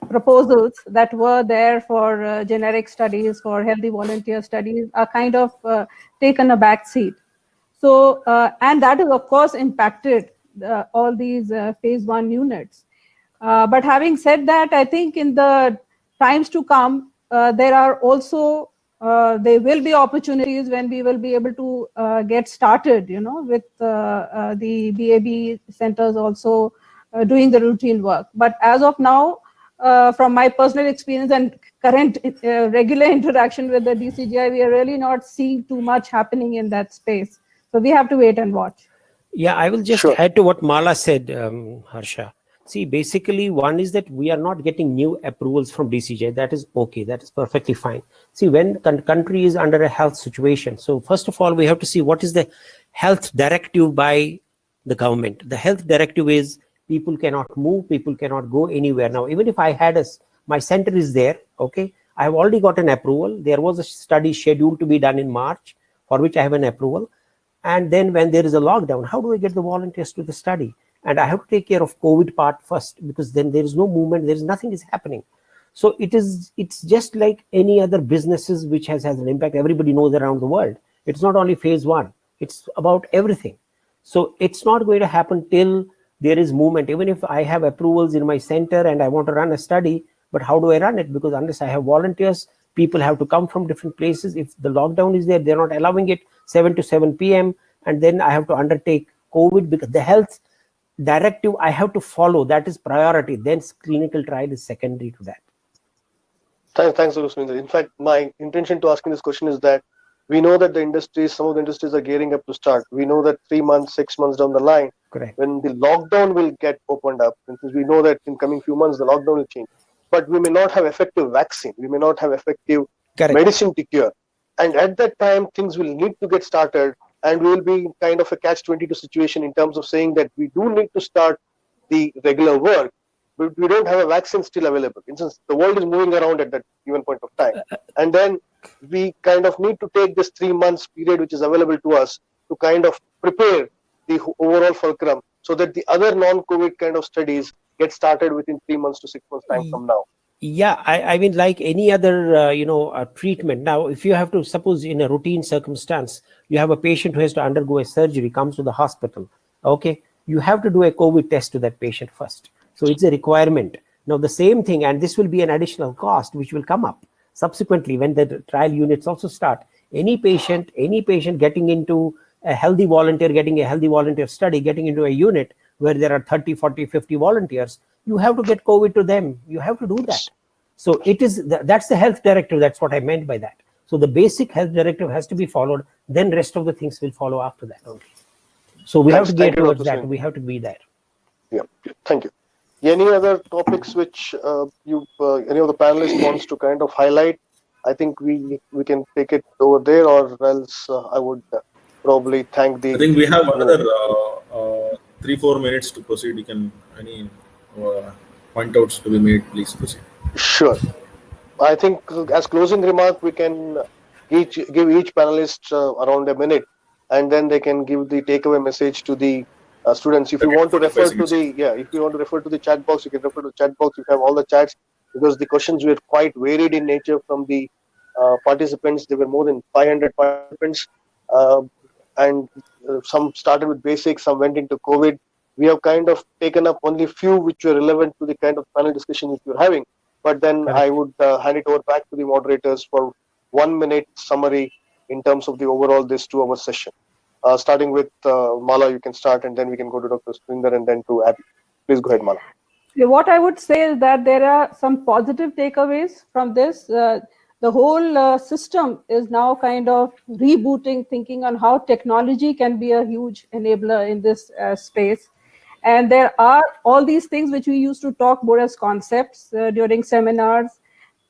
proposals that were there for generic studies, for healthy volunteer studies, are kind of taken a back seat. So, and that is of course impacted all these phase 1 units. But having said that, I think in the times to come, there are also, there will be opportunities when we will be able to get started, with the BAB centers also doing the routine work. But as of now, from my personal experience and current regular interaction with the DCGI, we are really not seeing too much happening in that space. So we have to wait and watch. Yeah, I will just add to what Mala said, Harsha. See, basically, one is that we are not getting new approvals from DCGI. That is okay. That is perfectly fine. See, when country is under a health situation, so first of all, we have to see what is the health directive by the government. The health directive is people cannot move, people cannot go anywhere. Now, even if I had my center is there, okay, I have already got an approval. There was a study scheduled to be done in March, for which I have an approval. And then when there is a lockdown, how do I get the volunteers to the study? And I have to take care of COVID part first, because then there is no movement, there is nothing is happening. So it's just like any other businesses which has an impact. Everybody knows around the world. It's not only phase 1, it's about everything. So it's not going to happen till there is movement. Even if I have approvals in my center and I want to run a study, but how do I run it? Because unless I have volunteers, people have to come from different places. If the lockdown is there, they're not allowing it 7 to 7 p.m. And then I have to undertake COVID, because the health directive I have to follow, that is priority. Then clinical trial is secondary to that. Thanks, Dr. Surinder. In fact, my intention to asking this question is that we know that some of the industries are gearing up to start. We know that 3 months, 6 months down the line, correct, when the lockdown will get opened up, since we know that in coming few months the lockdown will change, but we may not have effective vaccine, we may not have effective medicine to cure, and at that time things will need to get started, and we will be kind of a catch-22 situation in terms of saying that we do need to start the regular work, we don't have a vaccine still available. Since the world is moving around at that given point of time, and then we kind of need to take this 3 months period which is available to us to kind of prepare the overall fulcrum so that the other non-COVID kind of studies get started within 3 months to 6 months time from now. Yeah, I mean, like any other, treatment. Now, if you have to, suppose in a routine circumstance, you have a patient who has to undergo a surgery, comes to the hospital, okay, you have to do a COVID test to that patient first. So it's a requirement. Now, the same thing, and this will be an additional cost which will come up subsequently when the trial units also start. Any patient getting into a healthy volunteer, getting a healthy volunteer study, getting into a unit where there are 30, 40, 50 volunteers, you have to get COVID to them. You have to do that. So it is, that's the health directive. That's what I meant by that. So the basic health directive has to be followed. Then rest of the things will follow after that only. So we have to get towards that. We have to be there. Yeah, thank you. Any other topics which any of the panelists wants to kind of highlight? I think we can take it over there, or else I would probably thank the. I think we have another 3-4 minutes to proceed. You can any point outs to be made, please proceed. Sure. I think as closing remark, we can give each panelist around a minute, and then they can give the takeaway message to the students. If you want to refer to the chat box, you can refer to the chat box. You have all the chats, because the questions were quite varied in nature from the participants. There were more than 500 participants, and some started with basics, some went into COVID. We have kind of taken up only few which were relevant to the kind of panel discussion which we're having. But then I would hand it over back to the moderators for 1 minute summary in terms of the overall this 2-hour session. Starting with Mala, you can start, and then we can go to Dr. Surinder and then to Abby. Please go ahead, Mala. What I would say is that there are some positive takeaways from this. The whole system is now kind of rebooting, thinking on how technology can be a huge enabler in this space. And there are all these things which we used to talk more as concepts during seminars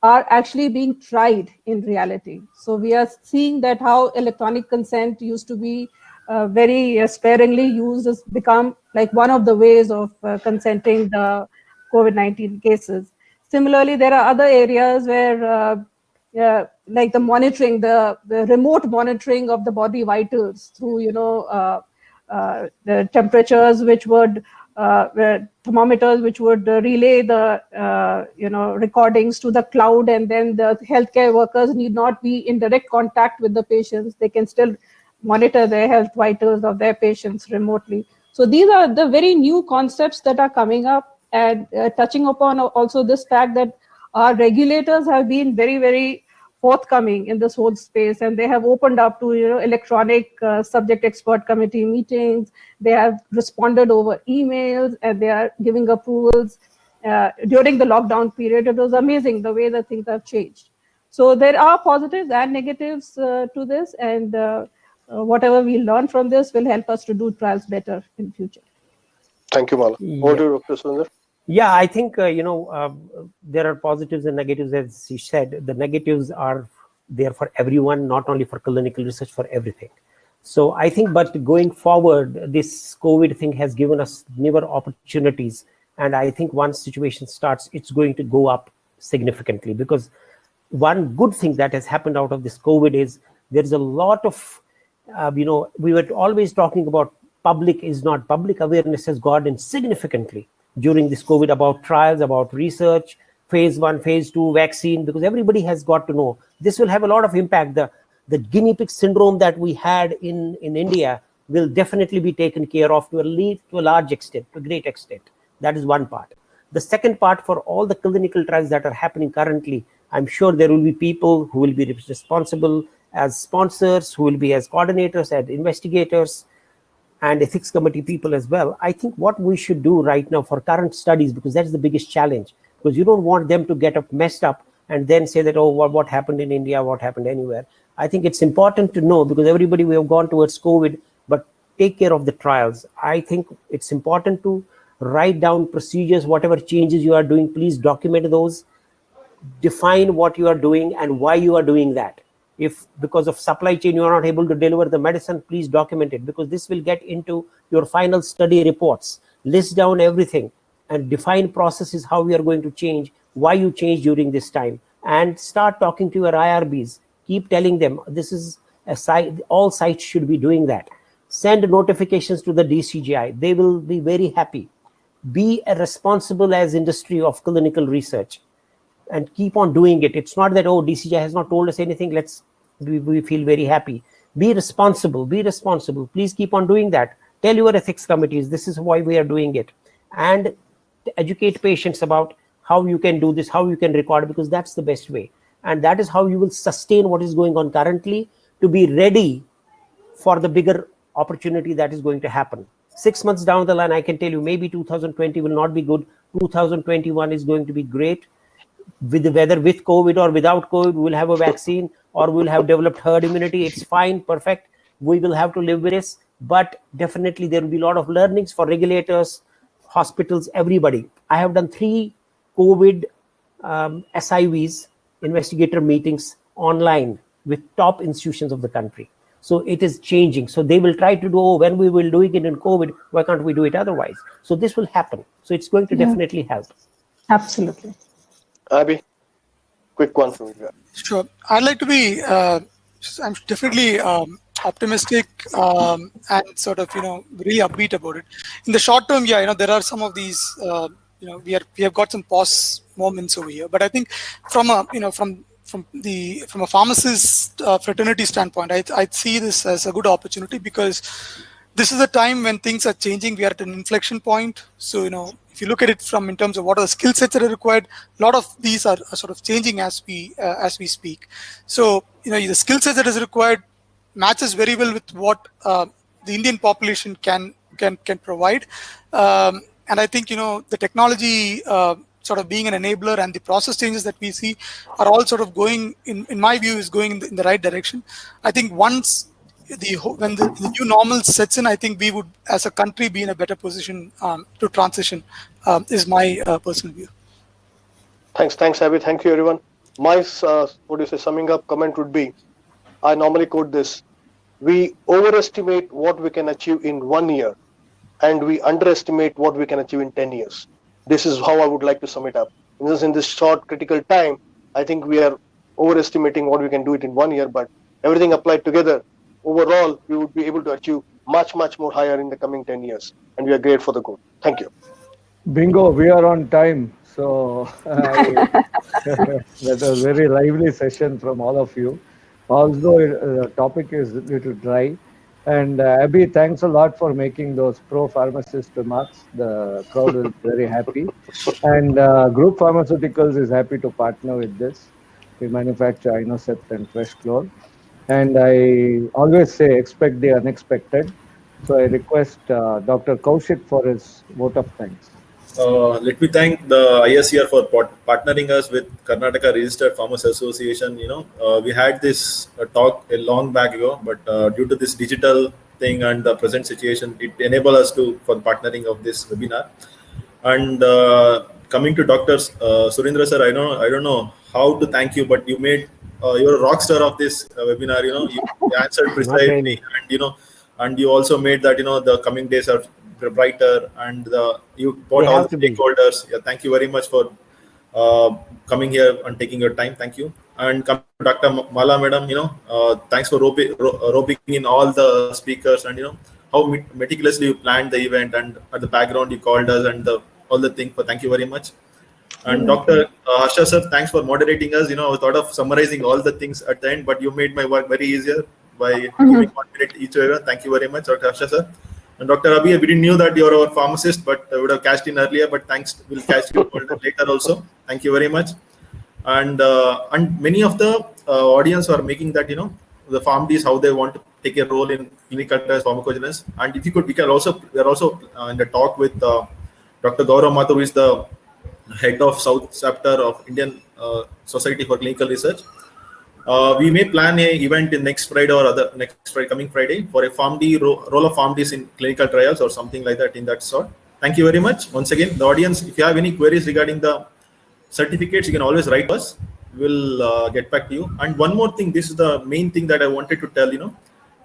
are actually being tried in reality. So we are seeing that how electronic consent used to be very sparingly used has become like one of the ways of consenting the COVID-19 cases. Similarly, there are other areas where like the monitoring, the remote monitoring of the body vitals through, the temperatures which would, thermometers which would relay the, recordings to the cloud, and then the healthcare workers need not be in direct contact with the patients. They can still monitor their health vitals of their patients remotely. So these are the very new concepts that are coming up, and touching upon also this fact that our regulators have been very, very forthcoming in this whole space, and they have opened up to electronic subject expert committee meetings. They have responded over emails, and they are giving approvals during the lockdown period. It was amazing the way that things have changed. So there are positives and negatives to this, and whatever we learn from this will help us to do trials better in future. Thank you, Mala. Over to Dr. Surinder. Yeah, I think, there are positives and negatives, as she said. The negatives are there for everyone, not only for clinical research, for everything. So I think, but going forward, this COVID thing has given us newer opportunities. And I think once situation starts, it's going to go up significantly, because one good thing that has happened out of this COVID is there's a lot of, we were always talking about public awareness has gotten significantly during this COVID about trials, about research, phase 1, phase 2, vaccine, because everybody has got to know this will have a lot of impact. The guinea pig syndrome that we had in India will definitely be taken care of to a large extent, to a great extent. That is one part. The second part, for all the clinical trials that are happening currently, I'm sure there will be people who will be responsible as sponsors, who will be as coordinators, as investigators, and ethics committee people as well. I think what we should do right now for current studies, because that's the biggest challenge, because you don't want them to get up messed up and then say that, oh, what happened in India, what happened anywhere. I think it's important to know, because everybody, we have gone towards COVID, but take care of the trials. I think it's important to write down procedures, whatever changes you are doing, please document those, define what you are doing and why you are doing that. If because of supply chain you are not able to deliver the medicine, please document it, because this will get into your final study reports. List down everything and define processes, how we are going to change, why you change during this time, and start talking to your IRBs. Keep telling them this is a site, all sites should be doing that. Send notifications to the DCGI. They will be very happy. Be a responsible as industry of clinical research and keep on doing it. It's not that, oh, DCGI has not told us anything, we feel very happy. Be responsible, be responsible. Please keep on doing that. Tell your ethics committees, this is why we are doing it. And educate patients about how you can do this, how you can record, because that's the best way. And that is how you will sustain what is going on currently to be ready for the bigger opportunity that is going to happen. 6 months down the line, I can tell you, maybe 2020 will not be good. 2021 is going to be great. Whether with COVID or without COVID, we will have a vaccine or we'll have developed herd immunity. It's fine, perfect. We will have to live with this. But definitely there will be a lot of learnings for regulators, hospitals, everybody. I have done 3 COVID SIVs, investigator meetings online with top institutions of the country. So it is changing. So they will try to do, oh, when we will doing it in COVID, why can't we do it otherwise? So this will happen. So it's going to definitely help. Absolutely. Abhi, quick one from you. Sure. I'd like to be, I'm definitely optimistic and sort of, really upbeat about it. In the short term, there are some of these, we have got some pause moments over here. But I think from a, from a pharmacist fraternity standpoint, I'd see this as a good opportunity, because this is a time when things are changing. We are at an inflection point. So, if you look at it from in terms of what are the skill sets that are required, a lot of these are sort of changing as we speak. So, the skill set that is required matches very well with what the Indian population can provide. And I think, the technology sort of being an enabler and the process changes that we see are all sort of going, in my view, is going in the right direction. I think once when the new normal sets in, I think we would, as a country, be in a better position to transition, is my personal view. Thanks, Abhi. Thank you, everyone. My, summing up comment would be, I normally quote this: we overestimate what we can achieve in 1 year, and we underestimate what we can achieve in 10 years. This is how I would like to sum it up. In this short critical time, I think we are overestimating what we can do it in 1 year, but everything applied together, overall, we would be able to achieve much, much more higher in the coming 10 years. And we are great for the goal. Thank you. Bingo, we are on time. So that was a very lively session from all of you. Although the topic is a little dry. And Abhi, thanks a lot for making those pro-pharmacist remarks. The crowd is very happy. And Group Pharmaceuticals is happy to partner with this. We manufacture Inocept and Fresh Chlor. And I always say, expect the unexpected. So I request Dr. Kaushik for his vote of thanks. Let me thank the ISCR for partnering us with Karnataka Registered Pharmacy Association. We had this talk a long back ago, but due to this digital thing and the present situation, it enabled us for partnering of this webinar. And coming to Dr. Surendra sir, I don't know how to thank you, but you made you're a rock star of this webinar. You answered precisely, and you also made that the coming days are brighter, and you brought all the stakeholders. Yeah, thank you very much for coming here and taking your time. Thank you. And come to Dr. Mala madam, thanks for roping in all the speakers, and how meticulously you planned the event, and at the background you called us, and all the things. Thank you very much. And Dr. Harsha sir, thanks for moderating us. I thought of summarizing all the things at the end, but you made my work very easier by giving 1 minute each other. Thank you very much, Dr. Harsha sir. And Dr. Abhi, we didn't know that you're our pharmacist, but I would have cashed in earlier, but thanks, we'll catch you later also. Thank you very much. And many of the audience are making that, the PharmDs, how they want to take a role in clinical trials pharmacovigilance. And if you could, we are also in the talk with Dr. Gaurav Mathur, who is the head of South chapter of Indian Society for Clinical Research. We may plan an event in next Friday or coming Friday for a PharmD role of PharmDs in clinical trials or something like that in that sort. Thank you very much. Once again, the audience, if you have any queries regarding the certificates, you can always write us. We'll get back to you. And one more thing, this is the main thing that I wanted to tell,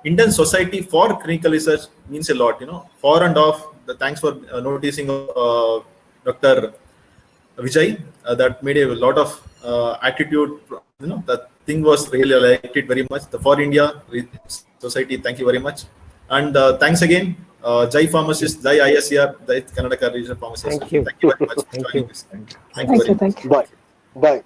Indian Society for Clinical Research means a lot, for and off. Thanks for noticing Dr. Dr. Vijay, that made a lot of attitude. That thing was really, I liked it very much. The For India Society, thank you very much. And thanks again, Jai Pharmacist, Jai ISCR, Jai Karnataka Regional Pharmacist. Thank you. Thank you very much for Thank joining you. this. Thank you. Thank you. very much. Thank you. Bye. Bye.